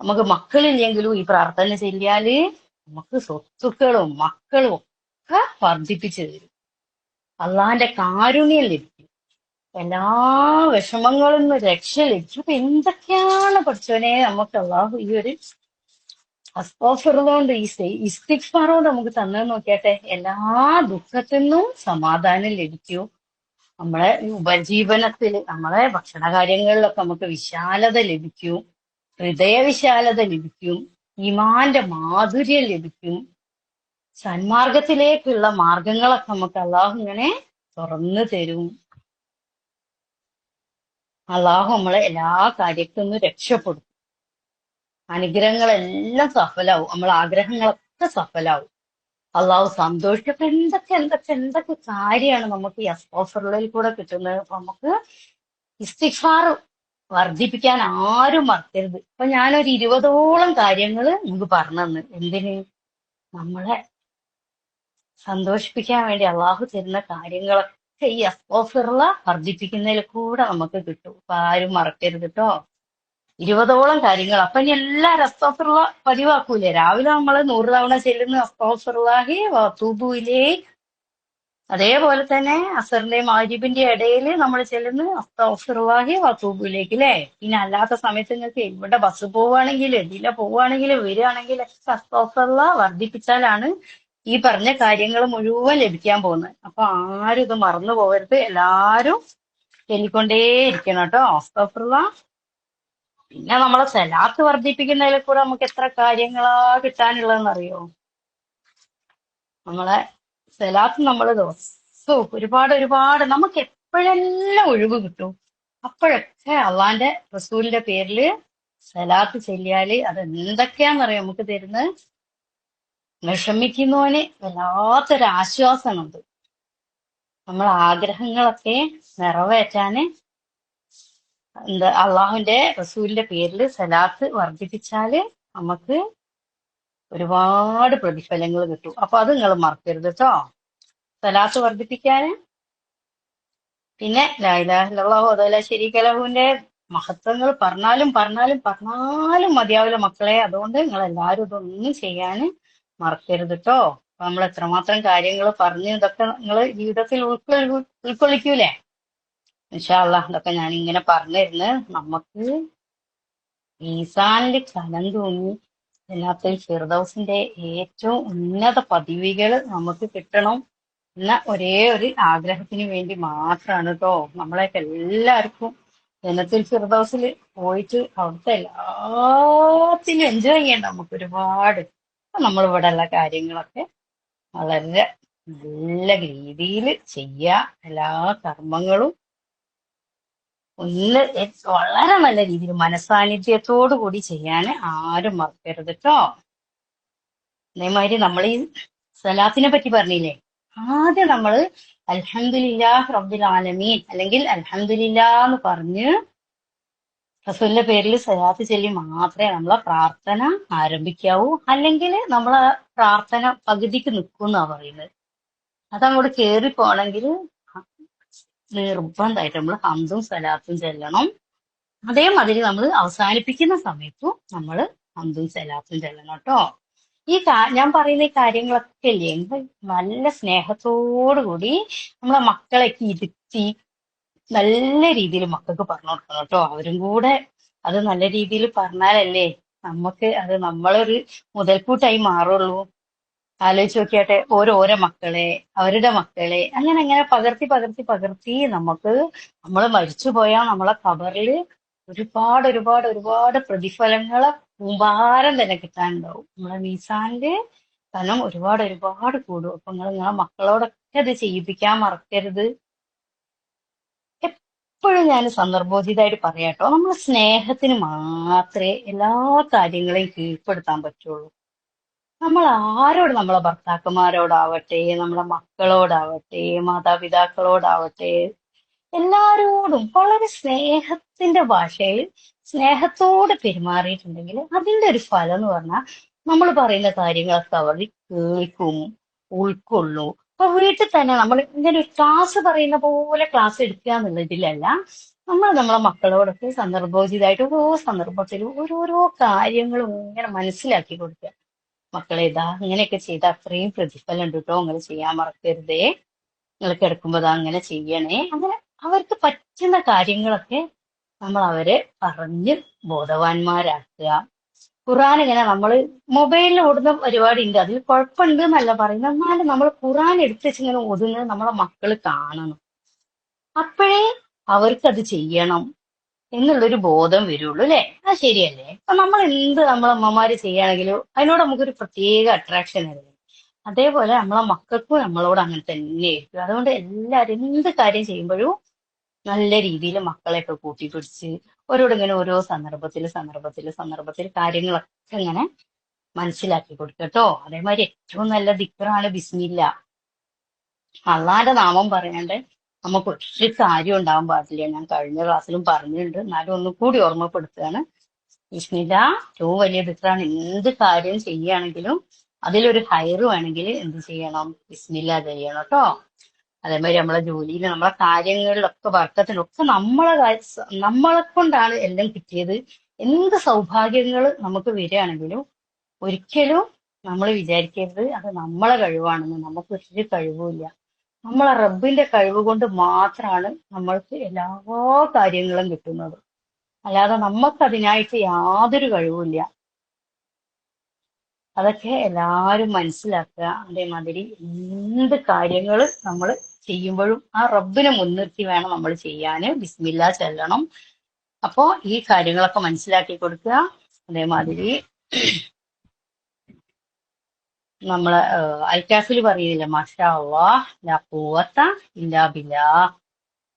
നമുക്ക് മക്കളില്ലെങ്കിലും ഈ പ്രാർത്ഥന ചെല്ലിയാല് നമുക്ക് സ്വത്തുക്കളും മക്കളും ഒക്കെ വർദ്ധിപ്പിച്ചു തരും. അള്ളാന്റെ കാരുണ്യം ലഭിക്കും. എല്ലാ വിഷമങ്ങളിൽ നിന്ന് രക്ഷ ലഭിക്കും. അപ്പൊ എന്തൊക്കെയാണ് പഠിച്ചവനെ നമുക്ക് അള്ളാഹു ഈ ഒരു അസ്തഗ്ഫിറുകൊണ്ട് ഈ ഇസ്തിഗ്ഫാറോട് നമുക്ക് തന്നത് നോക്കിയാട്ടെ. എല്ലാ ദുഃഖത്തിൽ നിന്നും സമാധാനം ലഭിക്കും. നമ്മളെ ഉപജീവനത്തിൽ, നമ്മളെ ഭക്ഷണ കാര്യങ്ങളിലൊക്കെ നമുക്ക് വിശാലത ലഭിക്കും, ഹൃദയ വിശാലത ലഭിക്കും, ഈമാന്റെ മാധുര്യം ലഭിക്കും. സന്മാർഗത്തിലേക്കുള്ള മാർഗങ്ങളൊക്കെ നമുക്ക് അള്ളാഹു ഇങ്ങനെ തുറന്നു തരും. അള്ളാഹു നമ്മളെ എല്ലാ കാര്യത്തിൽ നിന്നും രക്ഷപ്പെടും. അനുഗ്രഹങ്ങളെല്ലാം സഫലാവും, നമ്മളെ ആഗ്രഹങ്ങളൊക്കെ സഫലാവും. അള്ളാഹു സന്തോഷിക്കും. അപ്പൊ എന്തൊക്കെ എന്തൊക്കെ എന്തൊക്കെ കാര്യമാണ് നമുക്ക് ഈ അസ്തഗ്ഫിറുള്ളയിൽ കൂടെ കിട്ടുന്നത്. അപ്പൊ നമുക്ക് ഇസ്തിഗ്ഫാർ വർദ്ധിപ്പിക്കാൻ ആരും മറക്കരുത്. അപ്പൊ ഞാനൊരു 20ഓളം കാര്യങ്ങൾ നിങ്ങൾക്ക് പറഞ്ഞു തന്നു. എന്തിന്? നമ്മളെ സന്തോഷിപ്പിക്കാൻ വേണ്ടി അള്ളാഹു തരുന്ന കാര്യങ്ങളൊക്കെ ഈ അസ്തഗ്ഫിറുള്ള വർദ്ധിപ്പിക്കുന്നതിൽ കൂടെ നമുക്ക് കിട്ടും. അപ്പൊ ആരും മറക്കരുത് കേട്ടോ. 20ഓളം കാര്യങ്ങൾ. അപ്പൊ ഇനി എല്ലാവരും അസ്തഗ്ഫിറുള്ള പതിവാക്കൂലേ? രാവിലെ നമ്മള് 100 തവണ ചെല്ലുന്ന അസ്തഗ്ഫിറുല്ലാഹി വഅതൂബു ഇലൈഹി. അതേപോലെ തന്നെ അസറിന്റെയും മഗ്‌രിബിന്റെ ഇടയിൽ നമ്മൾ ചെല്ലുന്ന അസ്തഗ്ഫിറുല്ലാഹി വഅതൂബു ഇലൈഹി അല്ലേ? പിന്നെ അല്ലാത്ത സമയത്ത് നിങ്ങൾക്ക് ഇവിടെ ബസ് പോവുകയാണെങ്കിൽ ഇതിലെ പോവുകയാണെങ്കിൽ വരികയാണെങ്കിൽ ഒക്കെ അസ്തഗ്ഫിറുല്ലാഹ് വർദ്ധിപ്പിച്ചാലാണ് ഈ പറഞ്ഞ കാര്യങ്ങൾ മുഴുവൻ ലഭിക്കാൻ പോകുന്നത്. അപ്പൊ ആരും ഇത് മറന്നു പോകരുത്. എല്ലാരും ചൊല്ലിക്കൊണ്ടേയിരിക്കണം കേട്ടോ. അസ്തഗ്ഫിറുല്ലാഹ്. പിന്നെ നമ്മളെ സലാത്ത് വർദ്ധിപ്പിക്കുന്നതിൽ കൂടെ നമുക്ക് എത്ര കാര്യങ്ങളാ കിട്ടാനുള്ളതെന്ന് അറിയോ? നമ്മളെ സലാത്ത് നമ്മൾ ദിവസവും ഒരുപാട് ഒരുപാട് നമുക്ക് എപ്പോഴെല്ലാം ഒഴിവ് കിട്ടും അപ്പോഴൊക്കെ അള്ളാന്റെ റസൂലിന്റെ പേരില് സലാത്ത് ചെല്ലിയാല് അത് എന്തൊക്കെയാന്നറിയോ നമുക്ക് തരുന്നത്? വിഷമിക്കുന്നവന് വല്ലാത്തൊരു ആശ്വാസമാണ് അത്. നമ്മളെ ആഗ്രഹങ്ങളൊക്കെ നിറവേറ്റാന് എന്താ അള്ളാഹുവിന്റെ റസൂലിന്റെ പേരിൽ സലാത്ത് വർദ്ധിപ്പിച്ചാല് നമുക്ക് ഒരുപാട് പ്രതിഫലങ്ങൾ കിട്ടും. അപ്പൊ അത് നിങ്ങൾ മറക്കരുത് കേട്ടോ, സലാത്ത് വർദ്ധിപ്പിക്കാന്. പിന്നെ ലാ ഇലാഹ ഇല്ലല്ലാഹു വഹ്ദഹു ലാ ശരീക ലഹുവിന്റെ മഹത്വങ്ങൾ പറഞ്ഞാലും പറഞ്ഞാലും പറഞ്ഞാലും മതിയാവില്ല മക്കളെ. അതുകൊണ്ട് നിങ്ങൾ എല്ലാവരും ഇതൊന്നും ചെയ്യാന് മറക്കരുത് കേട്ടോ. അപ്പൊ നമ്മൾ എത്രമാത്രം കാര്യങ്ങൾ പറഞ്ഞ് ഇതൊക്കെ നിങ്ങൾ ജീവിതത്തിൽ ഉൾക്കൊള്ളിക്കൂലേ? ഇൻഷാ അള്ളാഹ് ഇതൊക്കെ ഞാൻ ഇങ്ങനെ പറഞ്ഞിരുന്ന് നമുക്ക് ഈസാനിൽ കനം തൂങ്ങി ഇതിനകത്ത് ഫിർദൗസിന്റെ ഏറ്റവും ഉന്നത പദവികൾ നമുക്ക് കിട്ടണം എന്ന ഒരേ ഒരു ആഗ്രഹത്തിന് വേണ്ടി മാത്രമാണ് കേട്ടോ. നമ്മളെയൊക്കെ എല്ലാവർക്കും ജന്നത്തുൽ ഫിർദൗസിൽ പോയിട്ട് അവിടുത്തെ എല്ലാത്തിലും എൻജോയ് ചെയ്യണ്ട നമുക്ക് ഒരുപാട്. നമ്മൾ ഇവിടെ ഉള്ള കാര്യങ്ങളൊക്കെ വളരെ നല്ല രീതിയിൽ ചെയ്യുക. എല്ലാ കർമ്മങ്ങളും ഒന്ന് വളരെ നല്ല രീതിയിൽ മനസാന്നിധ്യത്തോടു കൂടി ചെയ്യാൻ ആരും മറക്കരുത് കേട്ടോ. അതേമാതിരി നമ്മൾ ഈ സലാത്തിനെ പറ്റി പറഞ്ഞില്ലേ, ആദ്യം നമ്മള് അൽഹംദുലില്ലാഹ് റബ്ബിൽ ആലമീൻ അല്ലെങ്കിൽ അൽഹംദുലില്ലാ എന്ന് പറഞ്ഞ് റസൂലിന്റെ പേരിൽ സലാത്ത് ചൊല്ലി മാത്രമേ നമ്മളെ പ്രാർത്ഥന ആരംഭിക്കാവൂ. അല്ലെങ്കിൽ നമ്മളെ പ്രാർത്ഥന പകുതിക്ക് നിൽക്കും എന്നാ പറയുന്നത്. അതങ്ങോട്ട് കേറി പോണെങ്കിൽ നിർബന്ധമായിട്ട് നമ്മൾ ഹംദും സലാത്തും ചെല്ലണം. അതേമാതിരി നമ്മൾ അവസാനിപ്പിക്കുന്ന സമയത്തും നമ്മൾ ഹംദും സലാത്തും ചെല്ലണം കേട്ടോ. ഞാൻ പറയുന്ന ഈ കാര്യങ്ങളൊക്കെ ഇല്ലേ നല്ല സ്നേഹത്തോടു കൂടി നമ്മളെ മക്കളെയൊക്കെ ഇരുത്തി നല്ല രീതിയിൽ മക്കൾക്ക് പറഞ്ഞു കൊടുക്കണം കേട്ടോ. അവരും കൂടെ അത് നല്ല രീതിയിൽ പറഞ്ഞാലല്ലേ നമുക്ക് അത് നമ്മളൊരു മുതൽക്കൂട്ടായി മാറുള്ളൂ. ആലോചിച്ച് നോക്കിയാട്ടെ, ഓരോരോ മക്കളെ അവരുടെ മക്കളെ അങ്ങനെ അങ്ങനെ പകർത്തി പകർത്തി പകർത്തി നമുക്ക് നമ്മൾ മരിച്ചു പോയാൽ നമ്മളെ ഖബറിൽ ഒരുപാട് ഒരുപാട് ഒരുപാട് പ്രതിഫലങ്ങള് കൂമ്പാരം തന്നെ കിട്ടാനുണ്ടാവും. നമ്മളെ മീസാനില് ധനം ഒരുപാട് ഒരുപാട് കൂടും. അപ്പൊ നിങ്ങളെ മക്കളോടൊക്കെ അത് ചെയ്യിപ്പിക്കാൻ മറക്കരുത്. എപ്പോഴും ഞാൻ സന്ദർഭോചിതമായിട്ട് പറയാട്ടോ, നമ്മൾ സ്നേഹത്തിന് മാത്രമേ എല്ലാ കാര്യങ്ങളെയും കീഴ്പ്പെടുത്താൻ പറ്റുള്ളൂ. നമ്മൾ ആരോട്, നമ്മളെ ഭർത്താക്കന്മാരോടാവട്ടെ, നമ്മളെ മക്കളോടാവട്ടെ, മാതാപിതാക്കളോടാവട്ടെ, എല്ലാരോടും വളരെ സ്നേഹത്തിന്റെ ഭാഷയിൽ സ്നേഹത്തോടെ പെരുമാറിയിട്ടുണ്ടെങ്കിൽ അതിന്റെ ഒരു ഫലം എന്ന് പറഞ്ഞാൽ നമ്മൾ പറയുന്ന കാര്യങ്ങളൊക്കെ അവർ കേൾക്കും, ഉൾക്കൊള്ളും. അപ്പൊ വീട്ടിൽ തന്നെ നമ്മൾ ഇങ്ങനെ ഒരു ക്ലാസ് പറയുന്ന പോലെ ക്ലാസ് എടുക്കുക എന്നുള്ളതിലല്ല, നമ്മൾ നമ്മളെ മക്കളോടൊക്കെ സന്ദർഭോചിതമായിട്ട് ഓരോ സന്ദർഭത്തിലും ഓരോരോ കാര്യങ്ങളും ഇങ്ങനെ മനസ്സിലാക്കി കൊടുക്കുക. മക്കളെ ഇതാ ഇങ്ങനെയൊക്കെ ചെയ്താൽ അത്രയും പ്രതിഫലം ഉണ്ട് കേട്ടോ, അങ്ങനെ ചെയ്യാൻ മറക്കരുതേ, നിങ്ങൾ കിടക്കുമ്പോ ഇതാ അങ്ങനെ ചെയ്യണേ. അങ്ങനെ അവർക്ക് പറ്റുന്ന കാര്യങ്ങളൊക്കെ നമ്മൾ അവരെ പറഞ്ഞ് ബോധവാന്മാരാക്കുക. ഖുർആൻ ഇങ്ങനെ നമ്മൾ മൊബൈലിൽ ഓടുന്ന പരിപാടി ഉണ്ട്, അതിൽ കുഴപ്പമുണ്ട് എന്നല്ല പറയുന്നത്. എന്നാലും നമ്മൾ ഖുർആൻ എടുത്ത് വെച്ച് ഇങ്ങനെ ഓതുന്നത് നമ്മളെ മക്കൾ കാണണം. അപ്പോഴേ അവർക്കത് ചെയ്യണം എന്നുള്ളൊരു ബോധം വരുള്ളൂ അല്ലെ? അത് ശരിയല്ലേ? അപ്പൊ നമ്മൾ എന്ത് നമ്മളെ അമ്മമാര് ചെയ്യുകയാണെങ്കിലും അതിനോട് നമുക്കൊരു പ്രത്യേക അട്രാക്ഷൻ അല്ലേ? അതേപോലെ നമ്മളെ മക്കൾക്കും നമ്മളോട് അങ്ങനെ തന്നെയായിരിക്കും. അതുകൊണ്ട് എല്ലാവരും എന്ത് കാര്യം ചെയ്യുമ്പോഴും നല്ല രീതിയിൽ മക്കളെയൊക്കെ കൂട്ടിപ്പിടിച്ച് ഓരോട് ഇങ്ങനെ ഓരോ സന്ദർഭത്തിൽ കാര്യങ്ങളൊക്കെ ഇങ്ങനെ മനസ്സിലാക്കി കൊടുക്കട്ടോ. അതേമാതിരി ഏറ്റവും നല്ല ദിക്റാണ് ബിസ്മില്ല. അള്ളാന്റെ നാമം പറയാണ്ട് നമുക്ക് ഒരു കാര്യം ഉണ്ടാവാൻ പാടില്ല. ഞാൻ കഴിഞ്ഞ ക്ലാസ്സിലും പറഞ്ഞിട്ടുണ്ട്, എന്നാലും ഒന്നും കൂടി ഓർമ്മപ്പെടുത്തുകയാണ്. ബിസ്മില്ല ഏറ്റവും വലിയ ദിക്റാണ്. എന്ത് കാര്യം ചെയ്യുകയാണെങ്കിലും അതിലൊരു ഹൈറ് വേണമെങ്കിൽ എന്ത് ചെയ്യണം? ബിസ്മില്ല ചെയ്യണം കേട്ടോ. അതേമാതിരി നമ്മളെ ജോലിയിൽ, നമ്മളെ കാര്യങ്ങളിലൊക്കെ വർക്കത്തിലൊക്കെ നമ്മളെ കൊണ്ടാണ് എല്ലാം കിട്ടിയത്. എന്ത് സൗഭാഗ്യങ്ങൾ നമുക്ക് വരികയാണെങ്കിലും ഒരിക്കലും നമ്മൾ വിചാരിക്കരുത് അത് നമ്മളെ കഴിവാണെന്ന്. നമുക്ക് ഒരു കഴിവുമില്ല. നമ്മളെ റബ്ബിന്റെ കഴിവ് കൊണ്ട് മാത്രമാണ് നമ്മൾക്ക് എല്ലാ കാര്യങ്ങളും കിട്ടുന്നത്. അല്ലാതെ നമുക്ക് അതിനായിട്ട് യാതൊരു കഴിവുമില്ല. അതൊക്കെ എല്ലാവരും മനസ്സിലാക്കുക. അതേമാതിരി എന്ത് കാര്യങ്ങൾ നമ്മൾ ചെയ്യുമ്പോഴും ആ റബ്ബിനെ മുൻനിർത്തി വേണം നമ്മൾ ചെയ്യാന്. ബിസ്മില്ലാ ചെല്ലണം. അപ്പോ ഈ കാര്യങ്ങളൊക്കെ മനസ്സിലാക്കി കൊടുക്കുക. അതേമാതിരി നമ്മളെ അൽക്കാഫിൽ പറയുന്നില്ല, മാഷാ അല്ലാഹ് ലാ ഖുവത ഇല്ലാ ബില്ലാഹ്.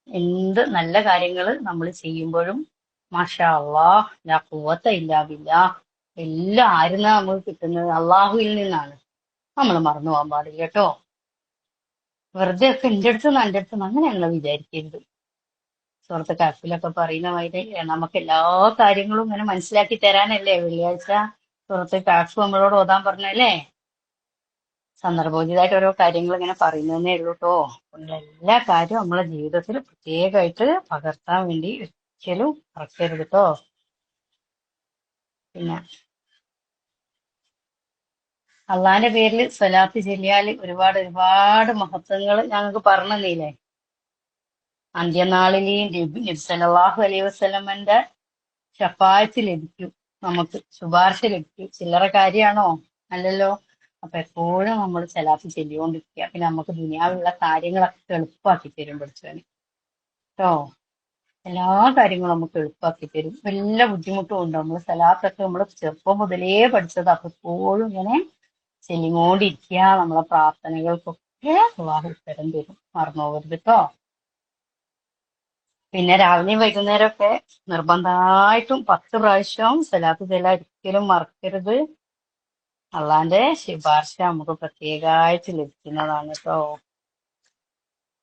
എന്ത് നല്ല കാര്യങ്ങൾ നമ്മൾ ചെയ്യുമ്പോഴും മാഷാ അല്ലാഹ് ലാ ഖുവത ഇല്ലാ ബില്ലാഹ്. എല്ലാം ആരുന്നാ നമുക്ക് കിട്ടുന്നത്? അള്ളാഹുവിൽ നിന്നാണ്. നമ്മൾ മറന്നു പോകാൻ പാടില്ല കേട്ടോ. വെറുതെ ഒക്കെ എന്റെ അടുത്തുനിന്ന് എന്റെ അടുത്തുനിന്ന് അങ്ങനെ ഞങ്ങൾ വിചാരിക്കരുത്. സുഹൃത്ത് കഫിലൊക്കെ പറയുന്ന മാതിരി നമുക്ക് എല്ലാ കാര്യങ്ങളും ഇങ്ങനെ മനസ്സിലാക്കി തരാനല്ലേ വെള്ളിയാഴ്ച സുഹൃത്ത് കാഫ് നമ്മളോട് ഓതാൻ പറഞ്ഞല്ലേ. സന്ദർഭോചിതമായിട്ട് ഓരോ കാര്യങ്ങൾ ഇങ്ങനെ പറയുന്നതേ ഉള്ളൂ കേട്ടോ. എല്ലാ കാര്യവും നമ്മളെ ജീവിതത്തിൽ പ്രത്യേകമായിട്ട് പകർത്താൻ വേണ്ടി ഒരിക്കലും മറക്കരുത് കേട്ടോ. പിന്നെ അള്ളാന്റെ പേരിൽ സ്വലാത്ത് ചൊല്ലിയാല് ഒരുപാട് ഒരുപാട് മഹത്വങ്ങൾ ഞങ്ങൾക്ക് പറഞ്ഞു തന്നില്ലേ. അന്ത്യനാളിൽ നബി സല്ലല്ലാഹു അലൈഹി വസല്ലമന്റെ ശഫാഅത്ത് ലഭിക്കും, നമുക്ക് ശുപാർശ ലഭിക്കും. ചില്ലറ കാര്യമാണോ? അല്ലല്ലോ. അപ്പൊ എപ്പോഴും നമ്മൾ സ്വലാത്ത് ചൊല്ലിക്കൊണ്ടിരിക്കുക. പിന്നെ നമുക്ക് ദുനിയാവിലുള്ള കാര്യങ്ങളൊക്കെ എളുപ്പമാക്കി തരും പഠിച്ചവന് കേട്ടോ. എല്ലാ കാര്യങ്ങളും നമുക്ക് എളുപ്പമാക്കി തരും. വല്ല ബുദ്ധിമുട്ടും ഉണ്ടോ? നമ്മൾ സ്വലാത്തൊക്കെ നമ്മൾ ചെറുപ്പം മുതലേ പഠിച്ചത്. അപ്പൊ എപ്പോഴും ഇങ്ങനെ ചെല്ലിക്കൊണ്ടിരിക്കുക. നമ്മളെ പ്രാർത്ഥനകൾക്കൊക്കെ അള്ളാഹു ഉത്തരം തരും. മറന്നു പോകരുത് കേട്ടോ. പിന്നെ രാവിലെയും വൈകുന്നേരമൊക്കെ നിർബന്ധമായിട്ടും 10 പ്രാവശ്യം സ്വലാത്ത് ചൊല്ലാൻ ഒരിക്കലും മറക്കരുത്. അള്ളാന്റെ ശുപാർശ നമുക്ക് പ്രത്യേകമായിട്ട് ലഭിക്കുന്നതാണ് കേട്ടോ.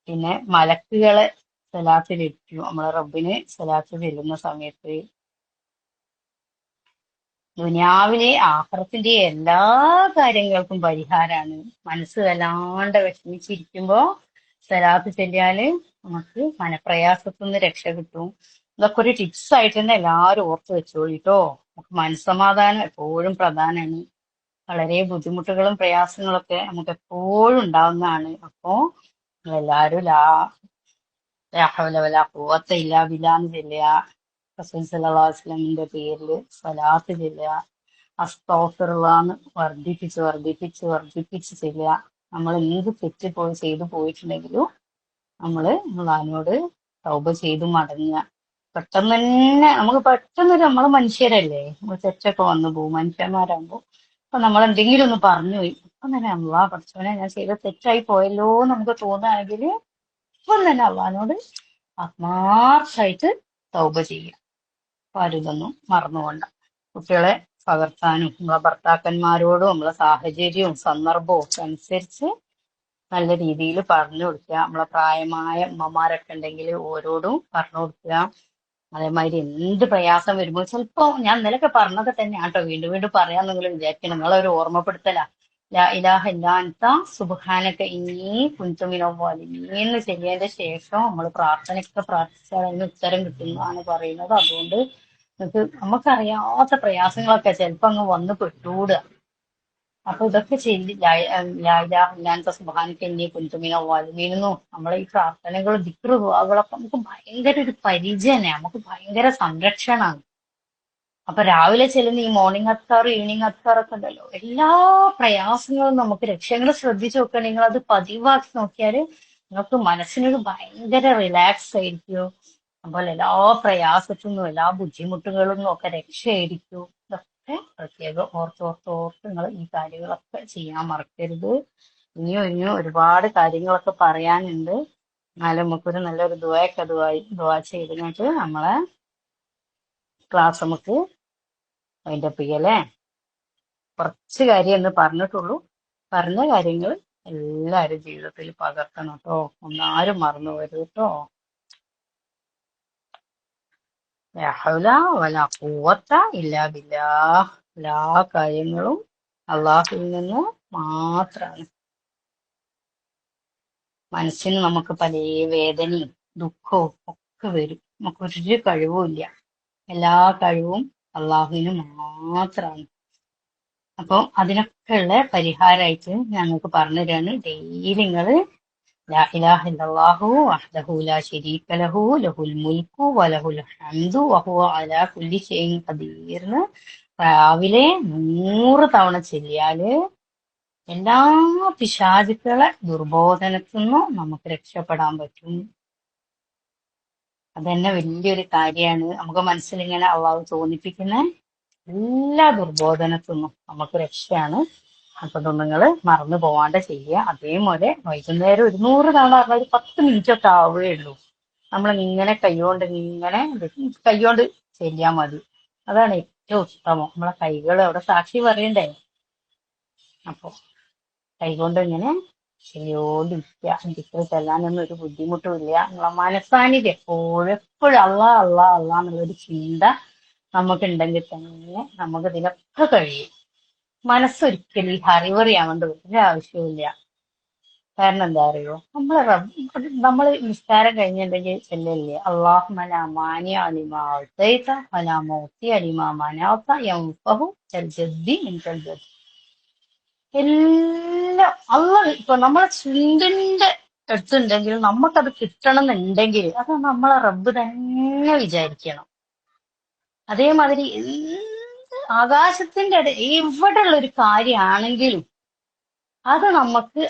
പിന്നെ മലക്കുകളെ സ്വലാത്ത് ലഭിക്കും. നമ്മളെ റബ്ബിന് സ്വലാത്ത് ചെല്ലുന്ന സമയത്ത് ദുനിയാവിലെ ആഖിറത്തിന്റെ എല്ലാ കാര്യങ്ങൾക്കും പരിഹാരമാണ്. മനസ്സ് വല്ലാണ്ട് വിഷമിച്ചിരിക്കുമ്പോ സ്വലാത്ത് ചൊല്ലിയാല് നമുക്ക് മനപ്രയാസത്തിൽ നിന്ന് രക്ഷ കിട്ടും. ഇതൊക്കെ ഒരു ടിപ്സ് ആയിട്ട് തന്നെ എല്ലാവരും ഓർത്ത് വെച്ചോളിട്ടോ. നമുക്ക് മനസ്സമാധാനം എപ്പോഴും പ്രധാനമാണ്. വളരെ ബുദ്ധിമുട്ടുകളും പ്രയാസങ്ങളൊക്കെ നമുക്ക് എപ്പോഴും ഉണ്ടാവുന്നതാണ്. അപ്പോ എല്ലാവരും ലാ ഹൗല വലാ ഖുവത ഇല്ലാ ബില്ലാന്ന് ചൊല്ലുക. റസൂൽ സല്ലല്ലാഹു അലൈഹി വസല്ലമിന്റെ പേരിൽ സ്വലാത്ത് ചൊല്ലുക. അസ്തഗ്ഫിറുല്ലാഹ് വർദ്ധിപ്പിച്ച് വർദ്ധിപ്പിച്ച് വർദ്ധിപ്പിച്ച് ചൊല്ലുക. നമ്മൾ എന്ത് തെറ്റ് ചെയ്തു പോയിട്ടുണ്ടെങ്കിലും നമ്മള് അള്ളാഹിനോട് തൗബ ചെയ്ത് മടങ്ങുക. പെട്ടെന്ന് തന്നെ നമുക്ക് പെട്ടെന്ന് നമ്മള് മനുഷ്യരല്ലേ, നമ്മൾ തെറ്റൊക്കെ വന്നു പോകും മനുഷ്യന്മാരാകുമ്പോ. അപ്പൊ നമ്മൾ എന്തെങ്കിലും ഒന്ന് പറഞ്ഞു പോയി, അപ്പം തന്നെ പഠിച്ചവനെ ഞാൻ ചെയ്ത തെറ്റായി പോയല്ലോ എന്ന് നമുക്ക് തോന്നുകയാണെങ്കിൽ അപ്പം തന്നെ അള്ളാഹിനോട് ആത്മാർത്ഥമായിട്ട് തൗബ ചെയ്യുക. അപ്പൊ ആരും ഇതൊന്നും മറന്നുകൊണ്ട. കുട്ടികളെ പകർത്താനും നമ്മളെ ഭർത്താക്കന്മാരോടും നമ്മളെ സാഹചര്യവും സന്ദർഭവും ഒക്കെ അനുസരിച്ച് നല്ല രീതിയിൽ പറഞ്ഞു കൊടുക്കുക. നമ്മളെ പ്രായമായ അമ്മമാരൊക്കെ ഉണ്ടെങ്കിൽ ഓരോടും പറഞ്ഞു കൊടുക്കുക. അതേമാതിരി എന്ത് പ്രയാസം വരുമ്പോൾ ചിലപ്പോ ഞാൻ ഇന്നലെയൊക്കെ പറഞ്ഞതൊക്കെ തന്നെ ആട്ടോ വീണ്ടും വീണ്ടും പറയാൻ നിങ്ങൾ വിചാരിക്കണം. നിങ്ങളൊരു ഓർമ്മപ്പെടുത്തലാ. ലാ ഇലാഹ ഇല്ലാ അൻത സുബ്ഹാനക ഇന്നീ കുൻതു മിനൽ ളാലിമീൻ ചെയ്തതിന്റെ ശേഷം നമ്മൾ പ്രാർത്ഥനയൊക്കെ പ്രാർത്ഥിച്ചാൽ അതിന് ഉത്തരം കിട്ടുന്നതാണ് പറയുന്നത്. അതുകൊണ്ട് നമുക്കറിയാത്ത പ്രയാസങ്ങളൊക്കെ ചിലപ്പോ അങ്ങ് വന്ന് പെട്ടുകൂടുക. അപ്പൊ ഇതൊക്കെ ചെയ്ത് ലായിലാഹ സുബ്ഹാനക ഇന്നീ കുൻതു മിനൽ ളാലിമീനെന്നും നമ്മളെ ഈ പ്രാർത്ഥനകളും ദിക്റ് ദുആകളൊക്കെ നമുക്ക് ഭയങ്കര ഒരു പരിചയമാണ്, നമുക്ക് ഭയങ്കര സംരക്ഷണമാണ്. അപ്പൊ രാവിലെ ചെല്ലുന്ന ഈ മോർണിംഗ് അത്താർ ഈവനിങ് അത്താർ ഒക്കെ ഉണ്ടല്ലോ, എല്ലാ പ്രയാസങ്ങളും നമുക്ക് രക്ഷകൾ ശ്രദ്ധിച്ചു നോക്കുക. നിങ്ങൾ അത് പതിവാക്കി നോക്കിയാല് നിങ്ങൾക്ക് മനസ്സിനൊരു ഭയങ്കര റിലാക്സ് ആയിരിക്കും. അതുപോലെ എല്ലാ പ്രയാസത്തിൽ നിന്നും എല്ലാ ബുദ്ധിമുട്ടുകളിൽ നിന്നും ഒക്കെ രക്ഷയായിരിക്കും. ഇതൊക്കെ പ്രത്യേകം ഓർത്ത് ഓർത്ത് ഓർത്ത് നിങ്ങൾ ഈ കാര്യങ്ങളൊക്കെ ചെയ്യാൻ മറക്കരുത്. ഇനിയും ഇനിയും ഒരുപാട് കാര്യങ്ങളൊക്കെ പറയാനുണ്ട്. എന്നാലും നമുക്കൊരു നല്ലൊരു ദുആ ചെയ്തിട്ട് നമ്മളെ ക്ലാസ് നമുക്ക് അതിന്റെ ചെയ്യല്ലേ. കുറച്ച് കാര്യം എന്ന് പറഞ്ഞിട്ടുള്ളൂ. പറഞ്ഞ കാര്യങ്ങൾ എല്ലാവരും ജീവിതത്തിൽ പകർത്തണം കേട്ടോ. ഒന്നാരും മറന്നു പോകരുത് കേട്ടോ. ലാ ഹൗല വലാ ഖുവത ഇല്ലാ ബില്ലാഹ്. എല്ലാ കാര്യങ്ങളും അള്ളാഹുവിൽ നിന്ന് മാത്രമാണ്. മനസ്സിന് നമുക്ക് പല വേദനയും ദുഃഖവും ഒക്കെ വരും. നമുക്കൊരു കഴിവുമില്ല. എല്ലാ കഴിവും അള്ളാഹുവിന് മാത്രമാണ്. അപ്പം അതിനൊക്കെ ഉള്ള പരിഹാരമായിട്ട് ഞങ്ങൾക്ക് പറഞ്ഞു തരാണ്. ഡെയിലി നിങ്ങള് ലാ ഇലാഹ ഇല്ലല്ലാഹു വഹ്ദഹു ലാ ശരീക ലഹു ലഹുൽ മുൽക്കു വലഹുൽ ഹംദു വഹുവ അലാ കുല്ലി ഷൈഇൻ ഖദീർ എന്ന് രാവിലെ 100 തവണ ചെല്ലിയാല് എല്ലാ പിശാചുക്കളെ ദുർബോധനത്തിൽ നിന്നും നമുക്ക് രക്ഷപ്പെടാൻ പറ്റും. അതന്നെ വലിയൊരു കാര്യമാണ്. നമുക്ക് മനസ്സിലിങ്ങനെ അള്ളാഹു തോന്നിപ്പിക്കുന്ന എല്ലാ ദുർബോധനത്തിൽ നിന്നും നമുക്ക് രക്ഷയാണ്. അപ്പൊ ഇതൊന്നും നിങ്ങള് മറന്നു പോവാണ്ട് ചെയ്യുക. അതേപോലെ വൈകുന്നേരം 100 തവണ പറഞ്ഞാൽ ഒരു 10 മിനിറ്റ് ഒക്കെ ആവുകയേ ഉള്ളൂ. നമ്മൾ ഇങ്ങനെ കൈകൊണ്ട് ചെല്ലിയാൽ മതി. അതാണ് ഏറ്റവും ഉത്തമം. നമ്മളെ കൈകൾ അവിടെ സാക്ഷി പറയണ്ടേ. അപ്പൊ കൈകൊണ്ട് ഇങ്ങനെ ചെയ്യോണ്ടിരിക്കുക. ദിക്ർ ചെല്ലാനൊന്നും ഒരു ബുദ്ധിമുട്ടും ഇല്ല. നമ്മളെ മനസ്സാന്നിധ്യം എപ്പോഴും എപ്പോഴും അള്ളാ അള്ളാ അള്ളാ എന്നുള്ളൊരു ചിന്ത നമുക്കുണ്ടെങ്കിൽ തന്നെ നമുക്ക് ഇതിലൊക്കെ കഴിയും. മനസ്സൊരിക്കലും ഈ ഹറിവറി ആവേണ്ട ഒരു ആവശ്യമില്ല. കാരണം എന്താ അറിയോ, നമ്മള് നിസ്കാരം കഴിഞ്ഞിട്ടുണ്ടെങ്കിൽ ചെല്ലല്ലേ അള്ളാഹുമ്മ ലാ മാനിഅ ലിമാ അഅ്തൈത വലാ മുഅ്തിയ ലിമാ മനഅത യൻഫഉ ജൽ ജദ്ദി മിൻകൽ ജദ്ദ്. എല്ലാം ഇപ്പൊ നമ്മളെ ചുണ്ടിന്റെ അടുത്തുണ്ടെങ്കിൽ നമുക്കത് കിട്ടണം എന്നുണ്ടെങ്കിൽ അത് നമ്മളെ റബ്ബ് തന്നെ വിചാരിക്കണം. അതേമാതിരി ആകാശത്തിന്റെ എവിടെയുള്ള ഒരു കാര്യമാണെങ്കിലും അത് നമുക്ക്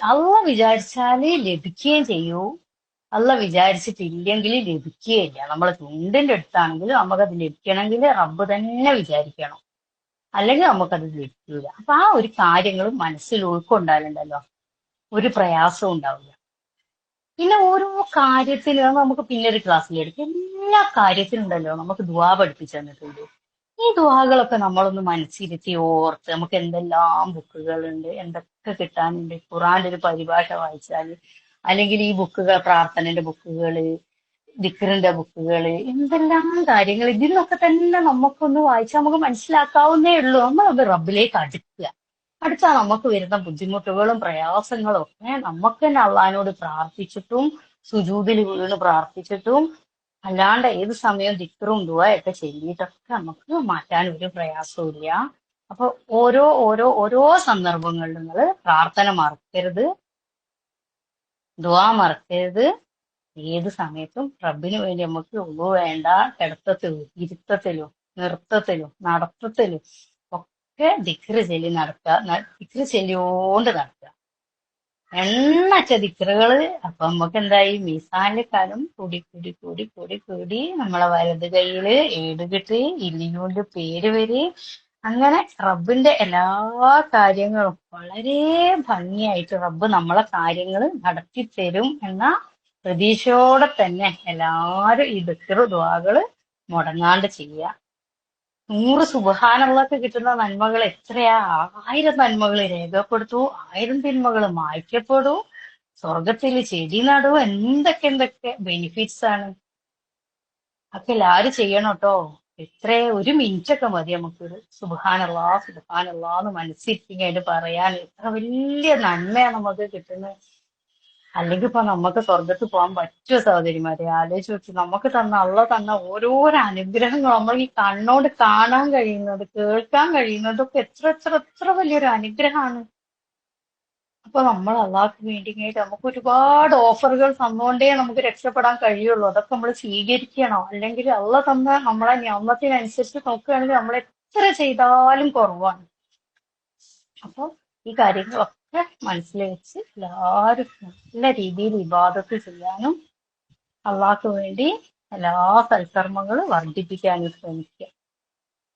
വിചാരിച്ചാലേ ലഭിക്കുകയും ചെയ്യൂ. വിചാരിച്ചിട്ടില്ലെങ്കിൽ ലഭിക്കുകയില്ല. നമ്മളെ ചുണ്ടിന്റെ അടുത്താണെങ്കിൽ നമുക്കത് ലഭിക്കണമെങ്കിൽ റബ്ബ് തന്നെ വിചാരിക്കണം. അല്ലെങ്കിൽ നമുക്കത് ലഭിക്കൂല. അപ്പൊ ആ ഒരു കാര്യങ്ങളും മനസ്സിൽ ഉൾക്കൊണ്ടാലുണ്ടല്ലോ ഒരു പ്രയാസവും ഉണ്ടാവില്ല. പിന്നെ ഓരോ കാര്യത്തിലും അത് നമുക്ക് പിന്നെ ഒരു ക്ലാസ്സിൽ എടുക്കും. എല്ലാ കാര്യത്തിലും ഉണ്ടല്ലോ നമുക്ക് ദുആ പഠിപ്പിച്ചു തന്നിട്ടുണ്ട്. ഈ ദുആകളൊക്കെ നമ്മളൊന്ന് മനസ്സിരുത്തി ഓർത്ത് നമുക്ക് എന്തെല്ലാം ബുക്കുകളുണ്ട്, എന്തൊക്കെ കിട്ടാനുണ്ട്. ഖുറാന്റെ ഒരു പരിഭാഷ വായിച്ചാല്, അല്ലെങ്കിൽ ഈ ബുക്കുകൾ, പ്രാർത്ഥനന്റെ ബുക്കുകള്, ദിക്റിന്റെ ബുക്കുകള്, എന്തെല്ലാം കാര്യങ്ങൾ ഇതിന്നൊക്കെ തന്നെ നമുക്കൊന്ന് വായിച്ചാൽ നമുക്ക് മനസ്സിലാക്കാവുന്നേ ഉള്ളൂ. നമ്മൾ റബ്ബിലേക്ക് അടുക്കുക. അടുത്താൽ നമുക്ക് വരുന്ന ബുദ്ധിമുട്ടുകളും പ്രയാസങ്ങളും ഒക്കെ നമുക്ക് തന്നെ അള്ളഹാനോട് പ്രാർത്ഥിച്ചിട്ടും സുജൂദിൽ വീണ് പ്രാർത്ഥിച്ചിട്ടും അല്ലാണ്ട് ഏത് സമയം ദിക്റും ദുആയൊക്കെ ചെല്ലിയിട്ടൊക്കെ നമുക്ക് മാറ്റാൻ ഒരു പ്രയാസവും ഇല്ല. അപ്പൊ ഓരോ സന്ദർഭങ്ങളിലും നിങ്ങൾ പ്രാർത്ഥന മറക്കരുത്, ദുആ മറക്കരുത്. ഏത് സമയത്തും റബ്ബിന് വേണ്ടി നമുക്ക് ഒന്നും വേണ്ട, കിടത്തത്തിലും ഇരുത്തത്തിലും നൃത്തത്തിലും നടത്തത്തിലും ഒക്കെ ദിക്റ് ചൊല്ലി നടക്കുക. ദിക്റ് ചൊല്ലിയോണ്ട് നടക്കുക. എണ്ണച്ച ദിക്റുകള്. അപ്പൊ നമുക്ക് എന്തായി, മീസാന്റെ കാലം കൂടി കൂടി കൂടി കൂടി കൂടി നമ്മളെ വലത് കൈയില് ഏടുകെട്ട് ഇല്ലിയോണ്ട് പേര് വരെ. അങ്ങനെ റബ്ബിന്റെ എല്ലാ കാര്യങ്ങളും വളരെ ഭംഗിയായിട്ട് റബ്ബ് നമ്മളെ കാര്യങ്ങൾ നടത്തി തരും എന്ന പ്രതീക്ഷയോടെ തന്നെ എല്ലാരും ഈ ദിക്റ് ദുആകള് മുടങ്ങാണ്ട് ചെയ്യുക. 100 സുബ്ഹാനല്ലാഹ്ക്ക് കിട്ടുന്ന നന്മകൾ എത്രയാ. 1000 നന്മകൾ രേഖപ്പെടുത്തൂ, 1000 തിന്മകൾ മായ്ക്കപ്പെടൂ, സ്വർഗത്തിൽ ചെടി നടൂ, എന്തൊക്കെ ബെനിഫിറ്റ്സ് ആണ്. അതൊക്കെ എല്ലാരും ചെയ്യണം കേട്ടോ. ഒരു മിനിറ്റ് ഒക്കെ മതി നമുക്കൊരു സുബ്ഹാനല്ലാന്ന് മനസ്സിരിക്കുക ആയിട്ട് പറയാൻ. എത്ര വലിയ നന്മയാണ് നമുക്ക് കിട്ടുന്നത്. അല്ലെങ്കിൽ ഇപ്പൊ നമുക്ക് സ്വർഗത്ത് പോകാൻ പറ്റുമോ സഹോദരിമാരെ? ആലോചിച്ച് നോക്കി. നമുക്ക് തന്ന ഓരോരോ അനുഗ്രഹങ്ങൾ നമ്മൾ ഈ കണ്ണോട് കാണാൻ കഴിയുന്നത്, കേൾക്കാൻ കഴിയുന്നതൊക്കെ എത്ര വലിയൊരു അനുഗ്രഹമാണ്. അപ്പൊ നമ്മൾ അള്ളാഹ്ക്ക് വേണ്ടിയിട്ട് നമുക്ക് ഒരുപാട് ഓഫറുകൾ തന്നുകൊണ്ടേ നമുക്ക് രക്ഷപ്പെടാൻ കഴിയുള്ളൂ. അതൊക്കെ നമ്മൾ സ്വീകരിക്കണം. അല്ലെങ്കിൽ തന്ന നമ്മളെ നിയമത്തിനനുസരിച്ച് നോക്കുകയാണെങ്കിൽ നമ്മൾ എത്ര ചെയ്താലും കുറവാണ്. അപ്പൊ ഈ കാര്യങ്ങളൊക്കെ മനസ്സിൽ വെച്ച് എല്ലാവരും നല്ല രീതിയിൽ ഇബാദത്ത് ചെയ്യാനും അള്ളാഹ്ക്ക് വേണ്ടി എല്ലാ സൽക്കർമ്മങ്ങളും വർദ്ധിപ്പിക്കാനും ശ്രമിക്കുക.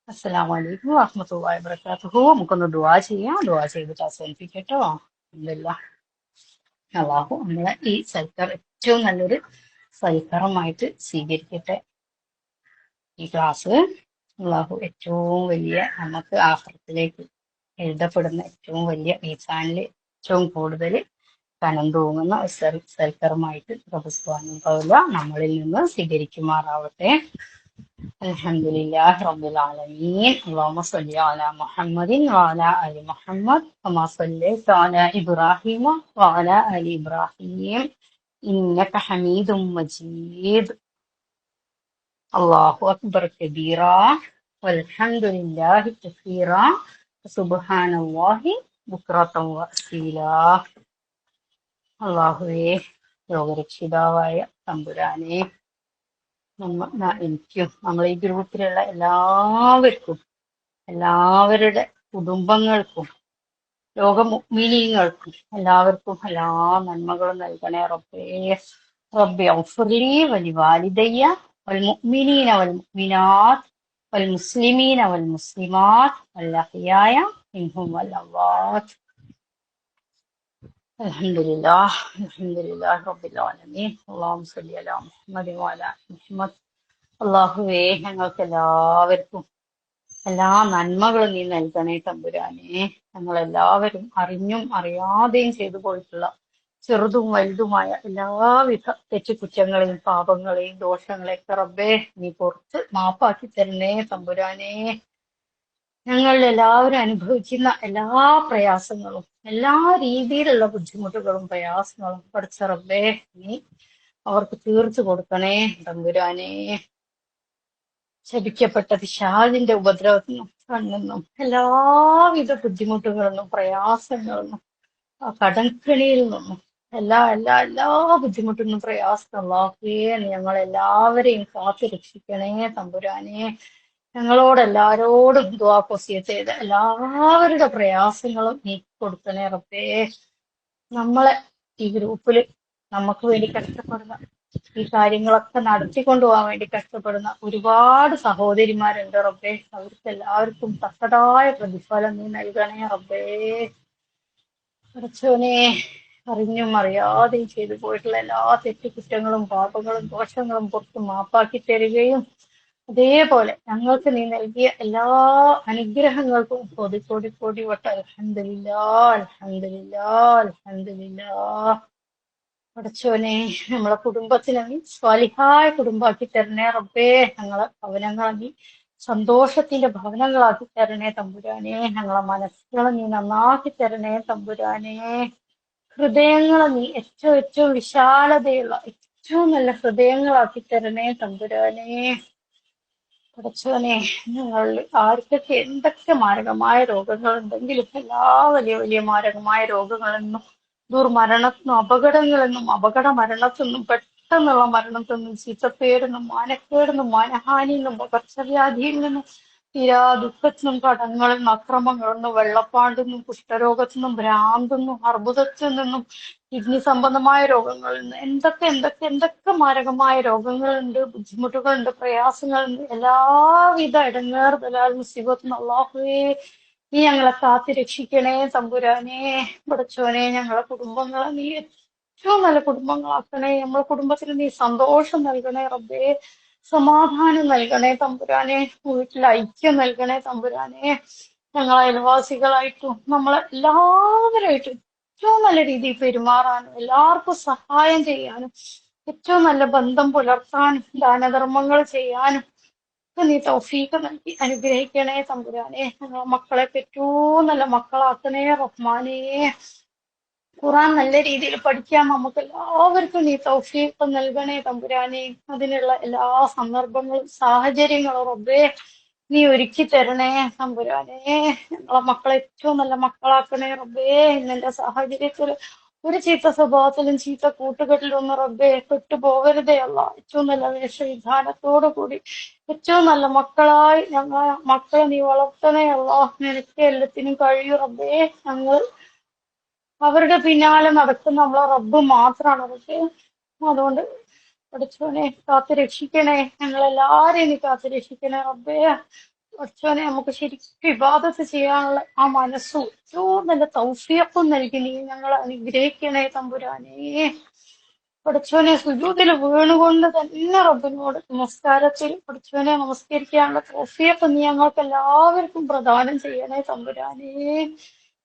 അസ്സലാമു അലൈക്കും വറഹ്മത്തുള്ളാഹി വബറകാതുഹു. നമുക്കൊന്ന് ദുആ ചെയ്യാം. ദുആ ചെയ്തിട്ട് അവസാനിപ്പിക്കട്ടോ. അൽഹംദുലില്ലാഹ്. അള്ളാഹു നമ്മളെ ഈ ഏറ്റവും നല്ലൊരു സൽക്കർമ്മമായിട്ട് സ്വീകരിക്കട്ടെ. ഈ ക്ലാസ് അള്ളാഹു ഏറ്റവും വലിയ നമുക്ക് ആഖിറത്തിലേക്ക് എഴുതപ്പെടുന്ന ഏറ്റവും വലിയ മീസാനില് ഏറ്റവും കൂടുതൽ കനം തൂങ്ങുന്ന സൽക്കർമ്മമായിട്ട് റബ്ബ് സുബ്ഹാനഹു വ തആല നമ്മളിൽ നിന്ന് സ്വീകരിക്കുമാറാവട്ടെ. അൽഹംദുലില്ലാഹി റബ്ബിൽ ആലമീൻ. അല്ലാഹുമ്മ സ്വല്ലി അലാ മുഹമ്മദിൻ വഅലാ ആലി മുഹമ്മദ് കമാ സ്വല്ലൈത അലാ ഇബ്രാഹീമ വഅലാ ആലി ഇബ്രാഹീം ഇന്നക ഹമീദും മജീദ്. അല്ലാഹു അക്ബർ കബീറാ വൽഹംദുലില്ലാഹി കസീറാ സുബ്ഹാനല്ലാഹി ബുക്റതൻ വഅസീലാ. അല്ലാഹുവേ, ലോകരക്ഷിതാവായ തമ്പുരാനെ, എനിക്കും നമ്മളെ ഈ ഗ്രൂപ്പിലുള്ള എല്ലാവർക്കും എല്ലാവരുടെ കുടുംബങ്ങൾക്കും ലോക മുഅ്മിനീങ്ങൾക്കും എല്ലാവർക്കും എല്ലാ നന്മകളും നൽകണേ റബ്ബേ. റബ്ബി ഗ്ഫിർലി വലിവാലിദയ്യ വൽമുഅ്മിനീന വൽമുഅ്മിനാത്ത് വൽമുസ്ലിമീന വൽമുസ്ലിമാത്ത് വല്ലഹിയായ മിൻഹും വല്ലവാത്ത്. അൽഹംദുലില്ലാഹി റബ്ബിൽ ആലമീൻ. അല്ലാഹുമ്മ സ്വല്ലി അലാ മുഹമ്മദ് വഅലാ മുഹമ്മദ്. അല്ലാഹുവേ, ഞങ്ങൾക്ക് എല്ലാവർക്കും എല്ലാ നന്മകളും നീ നൽകണേ തമ്പുരാനെ. ഞങ്ങളെല്ലാവരും അറിഞ്ഞും അറിയാതെയും ചെയ്തു പോയിട്ടുള്ള ചെറുതും വലുതുമായ എല്ലാവിധ തെറ്റുകുറ്റങ്ങളെയും പാപങ്ങളെയും ദോഷങ്ങളെയൊക്കെ റബ്ബേ നീ പുറത്ത് മാപ്പാക്കി തരണേ തമ്പുരാനെ. ഞങ്ങൾ എല്ലാവരും അനുഭവിക്കുന്ന എല്ലാ പ്രയാസങ്ങളും എല്ലാ രീതിയിലുള്ള ബുദ്ധിമുട്ടുകളും പ്രയാസങ്ങളും പഠിച്ച റബ്ബേ നീ അവർക്ക് തീർത്തു കൊടുക്കണേ തമ്പുരാനെ. ശപിക്കപ്പെട്ട പിശാചിന്റെ ഉപദ്രവത്തിൽ നിന്നും കണ്ണെന്നും എല്ലാവിധ ബുദ്ധിമുട്ടുകളിൽ നിന്നും പ്രയാസങ്ങളിൽ നിന്നും ആ കടൽക്കണിയിൽ നിന്നും എല്ലാ എല്ലാ എല്ലാ ബുദ്ധിമുട്ടിൽ നിന്നും പ്രയാസമുള്ളാക്കേ ഞങ്ങളെല്ലാവരെയും കാത്തു രക്ഷിക്കണേ തമ്പുരാനെ. ഞങ്ങളോടെല്ലാരോടും ദുആ വസിയത്ത് ചെയ്ത് എല്ലാവരുടെ പ്രയാസങ്ങളും നീക്കി കൊടുക്കണേ റബ്ബേ. നമ്മളെ ഈ ഗ്രൂപ്പില് നമുക്ക് വേണ്ടി കഷ്ടപ്പെടുന്ന ഈ കാര്യങ്ങളൊക്കെ നടത്തിക്കൊണ്ടു പോകാൻ വേണ്ടി കഷ്ടപ്പെടുന്ന ഒരുപാട് സഹോദരിമാരുണ്ട് റബ്ബേ. അവർക്ക് എല്ലാവർക്കും തക്കതായ പ്രതിഫലം നീ നൽകണേ റബ്ബേ. പടച്ചോനെ, അറിഞ്ഞും അറിയാതെയും ചെയ്തു പോയിട്ടുള്ള എല്ലാ തെറ്റുകുറ്റങ്ങളും പാപങ്ങളും ദോഷങ്ങളും പുറത്ത് മാപ്പാക്കി തരികയും അതേപോലെ ഞങ്ങൾക്ക് നീ നൽകിയ എല്ലാ അനുഗ്രഹങ്ങൾക്കും കോടി കോടി കോടി വട്ട അൽഹംദുലില്ലാ അൽഹംദുലില്ലാ അൽഹംദുലില്ലാ. പടച്ചോനെ, നമ്മളെ കുടുംബത്തിനെ നീ സ്വാലിഹായ കുടുംബാക്കി തരണേ റബ്ബേ. ഞങ്ങളെ ഭവനങ്ങളെ നീ സന്തോഷത്തിന്റെ ഭവനങ്ങളാക്കി തരണേ തമ്പുരാനെ. ഞങ്ങളെ മനസ്സുകളെ നീ നന്നാക്കി തരണേ തമ്പുരാനെ. ഹൃദയങ്ങളെ നീ ഏറ്റവും ഏറ്റവും വിശാലതയുള്ള ഏറ്റവും നല്ല ഹൃദയങ്ങളാക്കി തരണേ തമ്പുരാനെ. പടച്ചോനെ, ഞങ്ങളിൽ ആർക്കൊക്കെ എന്തൊക്കെ മാരകമായ രോഗങ്ങളുണ്ടെങ്കിലും എല്ലാ വലിയ വലിയ മാരകമായ രോഗങ്ങളിൽ നിന്നും ദുർമരണത്തിനും അപകടങ്ങളിൽ അപകട മരണത്തിൽ നിന്നും പെട്ടെന്നുള്ള മരണത്തിൽ നിന്നും ചീത്തപ്പേരിനും മാനക്കേടിനും മാനഹാനിയിൽ നിന്നും പകർച്ചവ്യാധിയിൽ നിന്നും തീരാ ദുഃഖത്തിനും കടങ്ങളിൽ നിന്നും അക്രമങ്ങളിൽ നിന്നും വെള്ളപ്പാണ്ടിൽ നിന്നും കുഷ്ഠരോഗത്തിൽ നിന്നും ഭ്രാന്തിൽ നിന്നും അർബുദത്തിൽ നിന്നും കിഡ്നി സംബന്ധമായ രോഗങ്ങളിൽ നിന്ന് എന്തൊക്കെ എന്തൊക്കെ എന്തൊക്കെ മാരകമായ രോഗങ്ങളുണ്ട്, ബുദ്ധിമുട്ടുകളുണ്ട്, പ്രയാസങ്ങളുണ്ട്, എല്ലാവിധ ഇടങ്ങേർ ബലാൽ മുസീബത്തും അല്ലാഹുവേ നീ ഞങ്ങളെ കാത്തി രക്ഷിക്കണേ തമ്പുരാനെ. പടച്ചോനെ, ഞങ്ങളെ കുടുംബങ്ങളെ നീ ഏറ്റവും നല്ല കുടുംബങ്ങളാക്കണേ. നമ്മളെ കുടുംബത്തിന് നീ സന്തോഷം നൽകണേ റബ്ബേ. സമാധാനം നൽകണേ തമ്പുരാനെ. വീട്ടിൽ ഐക്യം നൽകണേ തമ്പുരാനെ. ഞങ്ങളെ അയൽവാസികളായിട്ടും നമ്മളെ എല്ലാവരായിട്ടും ഏറ്റവും നല്ല രീതിയിൽ പെരുമാറാനും എല്ലാവർക്കും സഹായം ചെയ്യാനും ഏറ്റവും നല്ല ബന്ധം പുലർത്താനും ദാനധർമ്മങ്ങൾ ചെയ്യാനും ഒക്കെ നീ തൗഫീഖ് നൽകി അനുഗ്രഹിക്കണേ തമ്പുരാനെ. ഞങ്ങളെ മക്കളെ ഏറ്റവും നല്ല മക്കളാക്കണേ റഹ്മാനേ. ഖുറാൻ നല്ല രീതിയിൽ പഠിക്കാൻ നമുക്ക് എല്ലാവർക്കും നീ തൗഫീഖ് നൽകണേ തമ്പുരാനെ. അതിനുള്ള എല്ലാ സന്ദർഭങ്ങളും സാഹചര്യങ്ങളും റബ്ബേ നീ ഒരുക്കി തരണേ തമ്പുരാനെ. ഞങ്ങളെ മക്കളെ ഏറ്റവും നല്ല മക്കളാക്കണേ റബ്ബേ. ഇന്നെന്റെ സാഹചര്യത്തിൽ ഒരു ചീത്ത സ്വഭാവത്തിലും ചീത്ത കൂട്ടുകെട്ടിലും ഒന്നും റബ്ബേ പെട്ടുപോകരുതേ അല്ല. ഏറ്റവും നല്ല വേഷവിധാനത്തോടു കൂടി ഏറ്റവും നല്ല മക്കളായി ഞങ്ങളെ മക്കളെ നീ വളർത്തണേ അല്ല. നിനക്ക് എല്ലാത്തിനും കഴിയും റബ്ബേ. ഞങ്ങൾ അവരുടെ പിന്നാലെ നടക്കുന്ന നമ്മളെ റബ്ബ് മാത്രമാണ് റബ്ബേ. അതുകൊണ്ട് പഠിച്ചോനെ കാത്തു രക്ഷിക്കണേ. ഞങ്ങളെല്ലാരെയും നീ കാത്തു രക്ഷിക്കണേ റബ്ബേ. പഠിച്ചോനെ, നമുക്ക് ശരിക്കും ഇബാദത്ത് ചെയ്യാനുള്ള ആ മനസ്സും ഏറ്റവും നല്ല തൗഫീഖും നൽകി നീ ഞങ്ങളെ അനുഗ്രഹിക്കണേ തമ്പുരാനെ. പഠിച്ചോനെ, സുജൂദിൽ വീണുകൊണ്ട് തന്നെ റബ്ബിനോട് നമസ്കാരത്തിൽ പഠിച്ചോനെ നമസ്കരിക്കാനുള്ള തൗഫീഖ് നീ ഞങ്ങൾക്ക് എല്ലാവർക്കും പ്രദാനം ചെയ്യണേ തമ്പുരാനെ.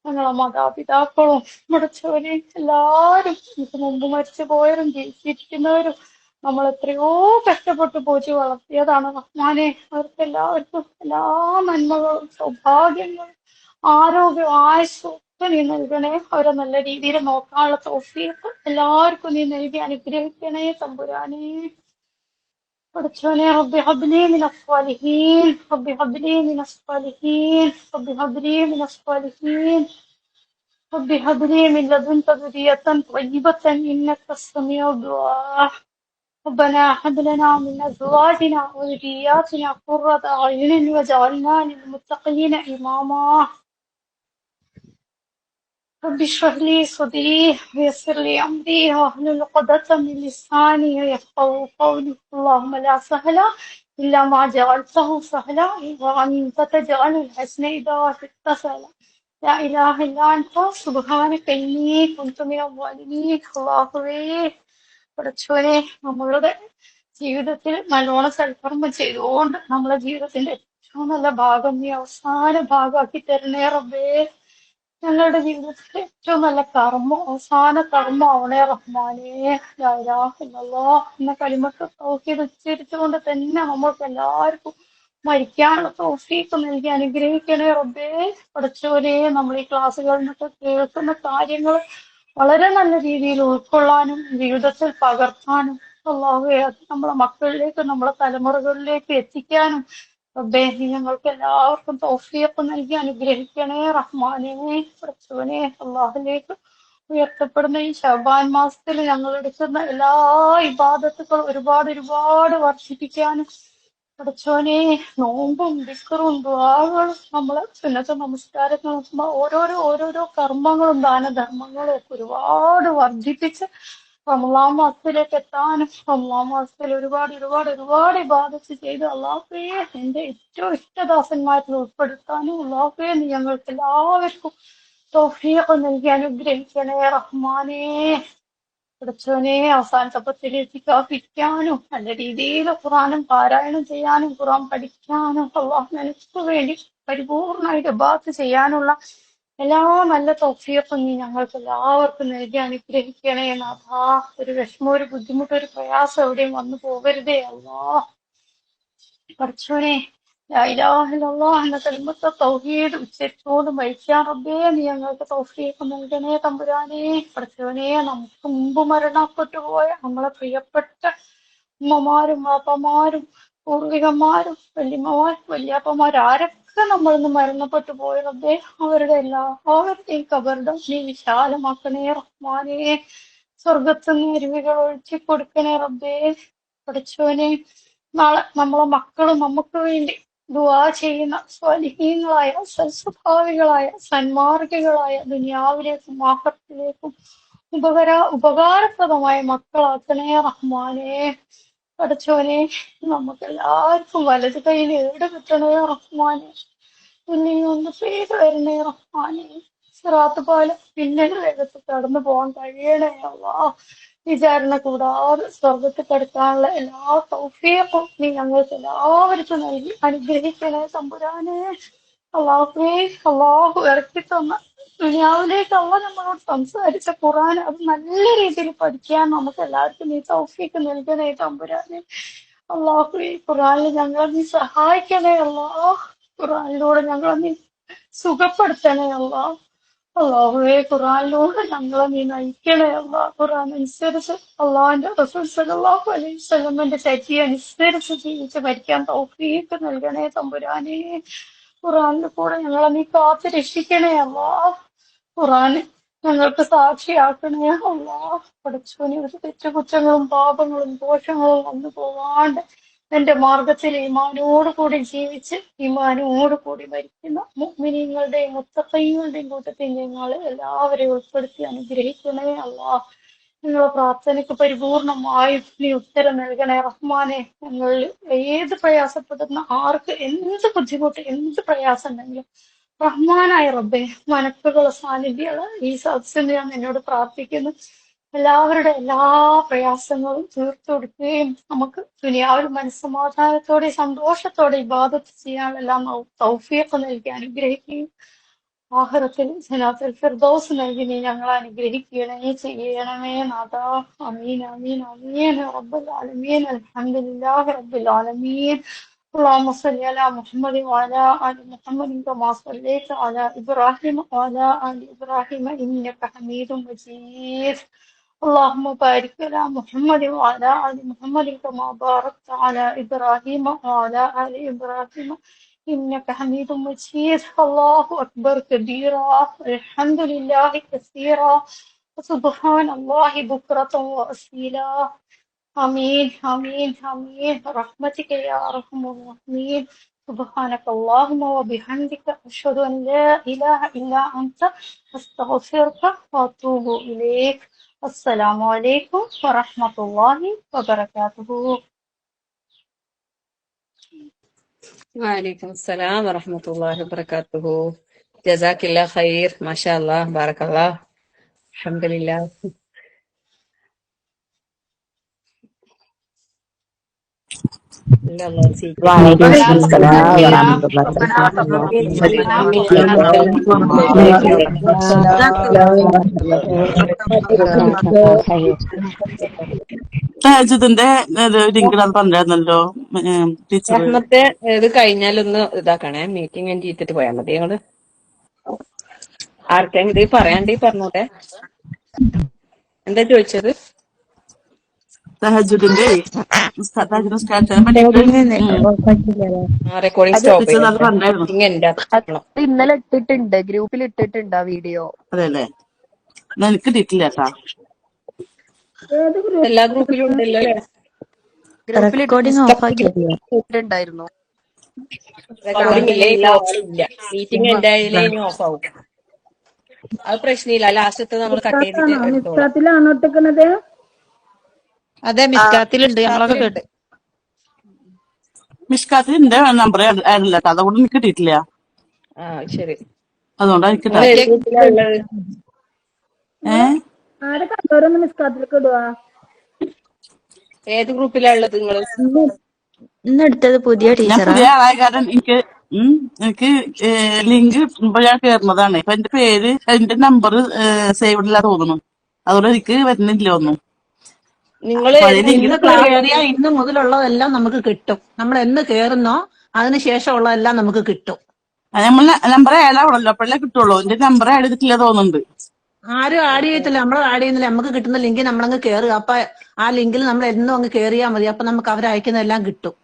ഞങ്ങളെ മാതാപിതാക്കളും പഠിച്ചോനെ എല്ലാരും നമുക്ക് മുമ്പ് മരിച്ചു പോയവരും ജീവിച്ചിരിക്കുന്നവരും നമ്മൾ എത്രയോ കഷ്ടപ്പെട്ട് പോറ്റി വളർത്തിയതാണ് റഹ്മാനെ. അവർക്ക് എല്ലാവർക്കും എല്ലാ നന്മകളും സൗഭാഗ്യങ്ങളും ആരോഗ്യവും ആയുസ്സും ഒക്കെ നീ നൽകണേ. അവരെ നല്ല രീതിയിൽ നോക്കാനുള്ള തൗഫീഖ് എല്ലാവർക്കും നീ നൽകി അനുഗ്രഹിക്കണേ തമ്പുരാനെ. പഠിച്ചോനെ, റബ്ബി ഹബ്ലി മിനസ് സ്വാലിഹീൻ, റബ്ബി ഹബ്ലി മിനസ് സ്വാലിഹീൻ, റബ്ബി ഹബ്ലി മിനസ് സ്വാലിഹീൻ, റബ്ബി ഹബ്ലി മിൻ ലദുൻക ദുരിയത്തൻ ത്വയ്യിബത്തൻ ഇന്നക സമീഉ ദുആ. ربنا هب لنا من أزواجنا وذرياتنا قرة أعين واجعلنا للمتقين إماما. رب اشرح لي صدري ويسر لي أمري واحلل عقدة من لساني يفقهوا قولي. اللهم لا سهل إلا ما جعلته سهلا وأنت تجعل الحزن إذا شئت سهلا. لا إله إلا أنت سبحانك إني كنت من الظالمين. അല്ലാഹുവേ, പടച്ചോനെ, നമ്മളുടെ ജീവിതത്തിൽ നല്ലോണം സൽക്കർമ്മം ചെയ്തുകൊണ്ട് നമ്മളെ ജീവിതത്തിന്റെ ഏറ്റവും നല്ല ഭാഗം നീ അവസാന ഭാഗമാക്കി തരണേ റബ്ബേ. ഞങ്ങളുടെ ജീവിതത്തിലെ ഏറ്റവും നല്ല കർമ്മം അവസാന കർമ്മം ആവണേ റഹ്മാനേ. ലാ ഇലാഹ ഇല്ലല്ലാഹ് എന്ന കലിമത്ത് തൗഹീദ് ഉച്ചരിച്ചുകൊണ്ട് തന്നെ നമ്മൾക്ക് എല്ലാവർക്കും മരിക്കാനുള്ള തൗഫീഖ് നൽകി അനുഗ്രഹിക്കണേ റബ്ബേ. പടച്ചോനെ, നമ്മൾ ഈ ക്ലാസ്സുകളിൽ നിന്നൊക്കെ കേൾക്കുന്ന കാര്യങ്ങൾ വളരെ നല്ല രീതിയിൽ ഉൾക്കൊള്ളാനും ജീവിതത്തിൽ പകർത്താനും അല്ലാഹുവേ, അത് നമ്മളെ മക്കളിലേക്ക് നമ്മളെ തലമുറകളിലേക്ക് എത്തിക്കാനും റബ്ബേ നീ ഞങ്ങൾക്ക് എല്ലാവർക്കും തൗഫീഖ് നൽകി അനുഗ്രഹിക്കണേ റഹ്മാനേ. പടച്ചോനെ, അള്ളാഹുലേക്ക് ഉയർത്തപ്പെടുന്ന ഈ ശഅബാൻ മാസത്തിൽ ഞങ്ങൾ എടുക്കുന്ന എല്ലാ ഇബാദത്തുകളും ഒരുപാട് ഒരുപാട് വർദ്ധിപ്പിക്കാനും പടച്ചോനെ, നോമ്പും ദിക്റും ദുആകളും നമ്മളെ സുന്നത്ത് നമസ്കാരങ്ങളും ഓരോരോ കർമ്മങ്ങളും ദാനധർമ്മങ്ങളും ഒക്കെ ഒരുപാട് വർദ്ധിപ്പിച്ച് റമളാൻ മാസത്തിലേക്ക് എത്താനും റമളാൻ മാസത്തിൽ ഒരുപാട് ഒരുപാട് ഒരുപാട് ഇബാദത്ത് ചെയ്ത് അല്ലാഹുവേ എന്റെ ഏറ്റവും ഇഷ്ടദാസന്മാരിൽ ഉൾപ്പെടുത്താനും അല്ലാഹുവേ നീ ഞങ്ങൾക്ക് എല്ലാവർക്കും തൗഫീഖ് നൽകി അനുഗ്രഹിക്കണേ റഹ്മാനേ. പടച്ചോനെ, അവസാനത്തെ പത്തിരിക്കാനും നല്ല രീതിയിൽ ഖുറാനും പാരായണം ചെയ്യാനും ഖുറാൻ പഠിക്കാനും അള്ളാഹു നിനക്ക് വേണ്ടി പരിപൂർണമായിട്ട് ഇബാദത്ത് ചെയ്യാനുള്ള എല്ലാ നല്ല തൗഫീഖും നീ ഞങ്ങൾക്ക് എല്ലാവർക്കും നൽകി അനുഗ്രഹിക്കണേ നാഥാ. ഒരു വിഷമം, ഒരു ബുദ്ധിമുട്ട്, ഒരു പ്രയാസം എവിടെയും വന്നു പോകരുതേ അല്ലാ. പടച്ചോനെ, ലാ ഇലാഹ ഇല്ലല്ലാഹ് എന്ന കലിമത്ത് തൗഹീദ് ഉച്ചരിച്ചുകൊണ്ട് മരിക്കാൻ റബ്ബേ നീ ഞങ്ങൾക്ക് തൗഫീഖ് നൽകണേ തമ്പുരാനെ. പടച്ചോനെ, നമുക്ക് മുമ്പ് മരണപ്പെട്ടു പോയ നമ്മളെ പ്രിയപ്പെട്ട ഉമ്മമാരും വാപ്പമാരും പൂർവികന്മാരും വല്യമ്മമാരും വല്യാപ്പമാരും ആരൊക്കെ നമ്മളിന്ന് മരണപ്പെട്ടു പോയ റബ്ബേ അവരുടെ എല്ലാവരുടെയും കബറിടം നീ വിശാലമാക്കണേ റഹ്മാനേ. സ്വർഗത്ത് നിന്ന് അരുവികൾ ഒഴിച്ചു കൊടുക്കണേ റബ്ബേ. പടച്ചോനെ, നാളെ നമ്മളെ മക്കളും നമുക്ക് വേണ്ടി ദുആ ചെയ്യുന്ന സ്വാലിഹീങ്ങളായ സൽസ്വഭാവികളായ സന്മാർഗികളായ ദുനിയാവിലേക്കും ആഖിറത്തിലേക്കും ഉപകാരപ്രദമായ മക്കളാക്കണേ റഹ്മാനേ. പടച്ചോനെ, നമുക്ക് എല്ലാവർക്കും വലത് കയ്യിൽ ഏട് കിട്ടണേ റഹ്മാനെ. പിന്നെ ഒന്ന് പേര് വരണേ റഹ്മാനെ. സിറാത്ത് പാലം പിന്നൽ വേഗത്തിൽ കടന്നു പോകാൻ കഴിയണേ അല്ലാഹ്. വിചാരണ കൂടാതെ സ്വർഗത്തിൽ കടക്കാനുള്ള എല്ലാ തൗഫീഖും നീ ഞങ്ങൾക്ക് എല്ലാവർക്കും നൽകി അനുഗ്രഹിക്കണേ തമ്പുരാനെ. അള്ളാഹുവേ, അള്ളാഹു ഇറക്കി തന്ന ദുനിയാവിലേക്ക് നമ്മളോട് സംസാരിച്ച ഖുർആൻ അത് നല്ല രീതിയിൽ പഠിക്കാൻ നമുക്ക് എല്ലാവർക്കും നീ തൗഫീഖ് നൽകണേ തമ്പുരാനെ. അള്ളാഹുവേ, ഖുർആനിൽ ഞങ്ങളെ നീ സഹായിക്കണേ അല്ലാഹ്. ഖുർആനിലൂടെ ഞങ്ങളെ നീ സുഖപ്പെടുത്തണേ അല്ലാഹ്. അള്ളാഹുവേ, ഖുർആനിലൂടെ ഞങ്ങളെ നീ നയിക്കണേ അല്ലാഹ്. ഖുർആൻ അനുസരിച്ച് അള്ളാഹുവിന്റെ റസൂൽ സല്ലല്ലാഹു അലൈഹി വസല്ലമയുടെ ചര്യ അനുസരിച്ച് ജീവിച്ച് മരിക്കാൻ തൗഫീഖ് നൽകണേ തമ്പുരാനെ. ഖുർആനിൽ കൂടെ ഞങ്ങളെ നീ കാത്ത് രക്ഷിക്കണേ അല്ലാഹ്. ഖുർആൻ ഞങ്ങൾക്ക് സാക്ഷിയാക്കണേ അല്ലാഹ്. പടച്ചോനെ, ഒരു തെറ്റുകുറ്റങ്ങളും പാപങ്ങളും ദോഷങ്ങളും വന്നു പോവാണ്ട് എന്റെ മാർഗത്തിൽ ഈമാനോട് കൂടി ജീവിച്ച് ഈമാനോട് കൂടി മരിക്കുന്ന മുഅ്മിനീങ്ങളുടെയും മുത്തഖീങ്ങളുടെയും കൂട്ടത്തിൽ ഞങ്ങൾ എല്ലാവരെയും ഉൾപ്പെടുത്തി അനുഗ്രഹിക്കണേ അല്ലാഹ്. ഞങ്ങളെ പ്രാർത്ഥനയ്ക്ക് പരിപൂർണമായും നീ ഉത്തരം നൽകണേ റഹ്മാനെ. ഞങ്ങൾ ഏത് പ്രയാസപ്പെടുന്ന ആർക്ക് എന്ത് ബുദ്ധിമുട്ട് എന്ത് പ്രയാസം ഉണ്ടെങ്കിലും റഹ്മാനായ റബ്ബെ മനക്കുകളുടെ സാന്നിധ്യമുള്ള ഈ സദസ്സിൽ ഞാൻ നിന്നോട് പ്രാർത്ഥിക്കുന്നു. എല്ലാവരുടെ എല്ലാ പ്രയാസങ്ങളും തീർത്തു കൊടുക്കുകയും നമുക്ക് ദുനിയാവിൽ മനസ്സമാധാനത്തോടെ സന്തോഷത്തോടെ ഇബാദത്ത് ചെയ്യാനുള്ള എല്ലാം തൗഫീഖ് നൽകി അനുഗ്രഹിക്കുകയും ആഖിറത്തിൽ ജന്നാത്തുൽ ഫിർദൗസ് നൽകി നീ ഞങ്ങളെ അനുഗ്രഹിക്കണമേ ചെയ്യണമേ നാഥാ. ആമീൻ ആമീൻ ആമീൻ റബ്ബൽ ആലമീൻ. അൽഹംദുലില്ലാഹി റബ്ബിൽ ആലമീൻ. اللهم صل على محمد وعلى آل محمد كما صليت على إبراهيم وعلى آل إبراهيم إنك حميد مجيد. اللهم بارك على محمد وعلى آل محمد كما باركت على إبراهيم وعلى آل إبراهيم إنك حميد مجيد. الله أكبر كبيرا الحمد لله كثيرا وسبحان الله بكرة وأصيلا. آمين آمين آمين برحمتك يا أرحم الراحمين. سبحانك اللهم وبحمدك أشهد أن لا إله إلا أنت أستغفرك وأتوب إليك. السلام عليكم ورحمة الله وبركاته. وعليكم السلام ورحمة الله وبركاته. جزاك الله خير. ما شاء الله بارك الله. الحمد لله. الله يسيك. وعليكم يا السلام يا ورحمة الله ربنا وبركاته. آمين آمين آمين يا يا رب. رب. وعليكم السلام ورحمة الله وبركاته. جزاك الله خير. തഹജ്ജുദിന്റെ ലിങ്ക് അത് പറഞ്ഞായിരുന്നല്ലോ ടീച്ചർ. റഹ്മത്തെ ഇത് കഴിഞ്ഞാലൊന്ന് ഇതാക്കണേ, മീറ്റിംഗ് ഞാൻ ചെയ്തിട്ട് പോയാൽ മതി. ഞങ്ങള് ആർക്കെങ്കിലും ഇത് പറയാണ്ടേ പറഞ്ഞോട്ടെ. എന്താ ചോദിച്ചത്? തഹജ്ജുദിന്റെ നിസ്കാരത്തിനെ പറ്റിയിട്ട് റെക്കോർഡിംഗ് സ്റ്റോപ്പ് ടീച്ചർ അത് പറഞ്ഞായിരുന്നു. മീറ്റിംഗ് എന്റെ അത് ഇന്നലെ ഇട്ടിട്ടുണ്ട്, ഗ്രൂപ്പിൽ ഇട്ടിട്ടുണ്ട് ആ വീഡിയോ. അതെല്ലേ, എനിക്ക് കിട്ടിയിട്ടില്ല കേട്ടാ. എല്ലാ ഗ്രൂപ്പിലും ഉണ്ടല്ലോ അല്ലേ? ഗ്രൂപ്പിൽ ഇട്ടിട്ടുണ്ടായിരുന്നു. റെക്കോർഡിംഗ് ഇല്ല, ഇല്ല മീറ്റിംഗ് എന്റെ ഇനി ഓഫ് ആവും. അത് പ്രശ്നമില്ല, ലാസ്റ്റത്തെ നമ്മൾ കട്ട് ചെയ്തിട്ട് എടുത്തോളാം. അതെ, മിസ്കാത്തിലുണ്ട്, ഞങ്ങളൊക്കെ കേട്ട്. മിഷ്കാത്തിൽ എന്റെ നമ്പർ ആയിട്ടില്ല കേട്ടോ, അതുകൊണ്ട് എനിക്ക് കിട്ടിയിട്ടില്ല. ആ ശരി. അതുകൊണ്ടാണ് എനിക്ക് നിങ്ങൾ ഏത് ഗ്രൂപ്പിലാ ഉള്ളത്? ഏത് ഗ്രൂപ്പിലാ ഉള്ളത് നിങ്ങള്? ഇന്നെടുത്തത് പുതിയ ഞാൻ ടീച്ചറാ. പുതിയ ആളായ കാരണം എനിക്ക് ലിങ്ക് ഇപ്പൊ ഞാൻ കയറുന്നതാണ്. ഇപ്പൊ എന്റെ പേര്, എന്റെ നമ്പർ സേവ് ഇല്ല തോന്നുന്നു, അതുകൊണ്ട് എനിക്ക് വരുന്നില്ല ഒന്നും. നിങ്ങള് ഇന്ന് കയറിയാ ഇന്ന് മുതലുള്ളതെല്ലാം നമുക്ക് കിട്ടും. നമ്മൾ എന്ന് കയറുന്നോ അതിന് ശേഷമുള്ളതെല്ലാം നമുക്ക് കിട്ടും. നമ്മൾ നമ്പർ ആഡ് ആവണല്ലോ, അപ്പോഴേ കിട്ടുള്ളൂ. എന്റെ നമ്പർ ആഡ് ചെയ്തിട്ടില്ല തോന്നുന്നുണ്ട്. ആരും ആഡ് ചെയ്യത്തില്ല, നമ്മൾ ആഡ് ചെയ്യുന്നില്ല. നമുക്ക് കിട്ടുന്ന ലിങ്ക് നമ്മളങ്ങ് കയറുക. അപ്പൊ ആ ലിങ്കിൽ നമ്മൾ എന്നും അങ്ങ് കയറിയാൽ മതി. അപ്പൊ നമുക്ക് അവരയക്കുന്നതെല്ലാം കിട്ടും.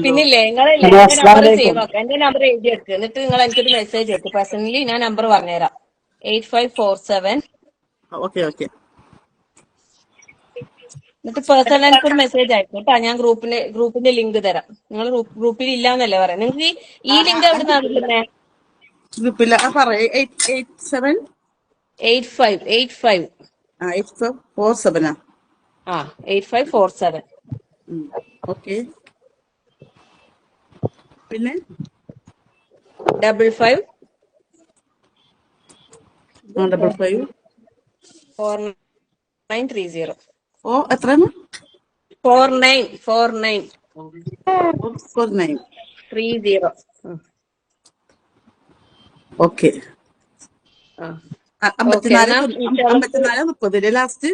പിന്നില്ലേ നിങ്ങളല്ലേ എന്റെ നമ്പർ സേവ് ആക്കുക, എന്റെ നമ്പർ എഴുതി എടുക്കുക. എന്നിട്ട് നിങ്ങൾ എനിക്കൊരു മെസ്സേജ് എടുക്കും. പേഴ്സണലി ഞാൻ നമ്പർ പറഞ്ഞുതരാം. 8547. Okay okay. എന്നിട്ട് പേഴ്സണൽ എനിക്കൊരു മെസ്സേജ് അയക്കും കേട്ടോ. ഞാൻ ഗ്രൂപ്പിന്റെ ലിങ്ക് തരാം. നിങ്ങൾ ഗ്രൂപ്പിൽ ഇല്ലാന്നല്ലേ പറയാം. നിങ്ങൾക്ക് ഈ ലിങ്ക് എവിടെ നിന്നാണ് കിട്ടുന്നത്? ഗ്രൂപ്പില്ല, പറയാം. 887 85 8547. ആ 8547. ഓക്കെ. പിന്നെ 55 55 4930. ഓ എത്രയാണ്? 49 30. ഓക്കെ. 54 ലാസ്റ്റ്.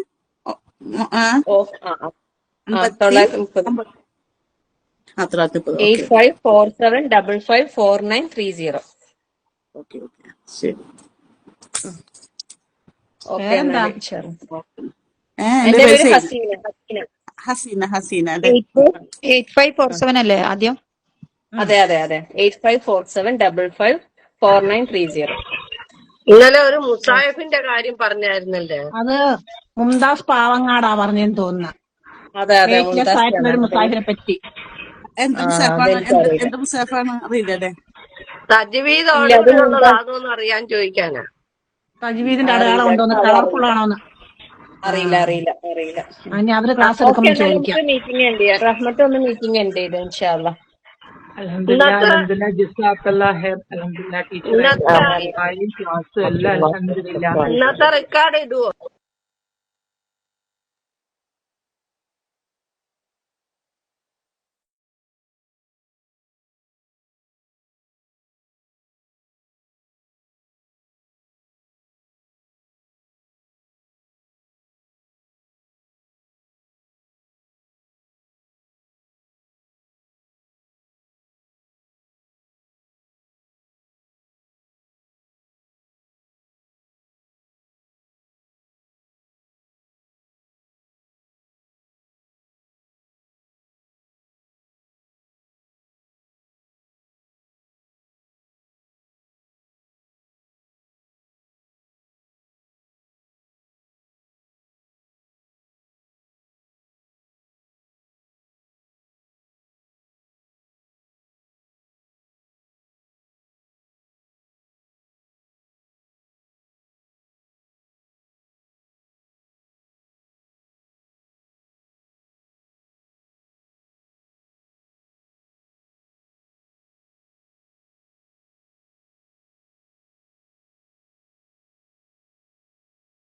930. 8547554930. ഓക്കെ ഓക്കെ, ശരി. ഓക്കെ. എന്റെ പേര് പേര് ഹസീന. ഹസീന. 8547 അല്ലേ ആദ്യം? അതെ 8547554930. ഇന്നലെ ഒരു മുസാഹിഫിന്റെ കാര്യം പറഞ്ഞായിരുന്നല്ലേ? അത് മുംതാസ് പാവങ്ങാടാ പറഞ്ഞെന്ന് തോന്നുന്നു. അതെ ഒരു മുസാഹിഫിനെ പറ്റി. എന്ത് മുസാഫാണ് അറിയില്ലേ? തജ്വീദ് ഓർഡറിലുള്ളതാണോന്ന് അറിയാൻ ചോദിക്കാനാ. തജ്വീദിന്റെ അടയാളം ഉണ്ടോന്ന്, കളർഫുൾ ആണോന്ന് അറിയില്ല. അതിന് അവര് ക്ലാസ് എടുക്കുമ്പോൾ ചോദിക്കാം. മീറ്റിംഗ് ഉണ്ട്, റഹ്മത്ത് ഒന്ന് മീറ്റിംഗ് ഉണ്ട് ചെയ്ത് ഇൻഷാ അല്ലാ. ഇന്നത്തെ റെക്കോർഡ് ഇടുവോ?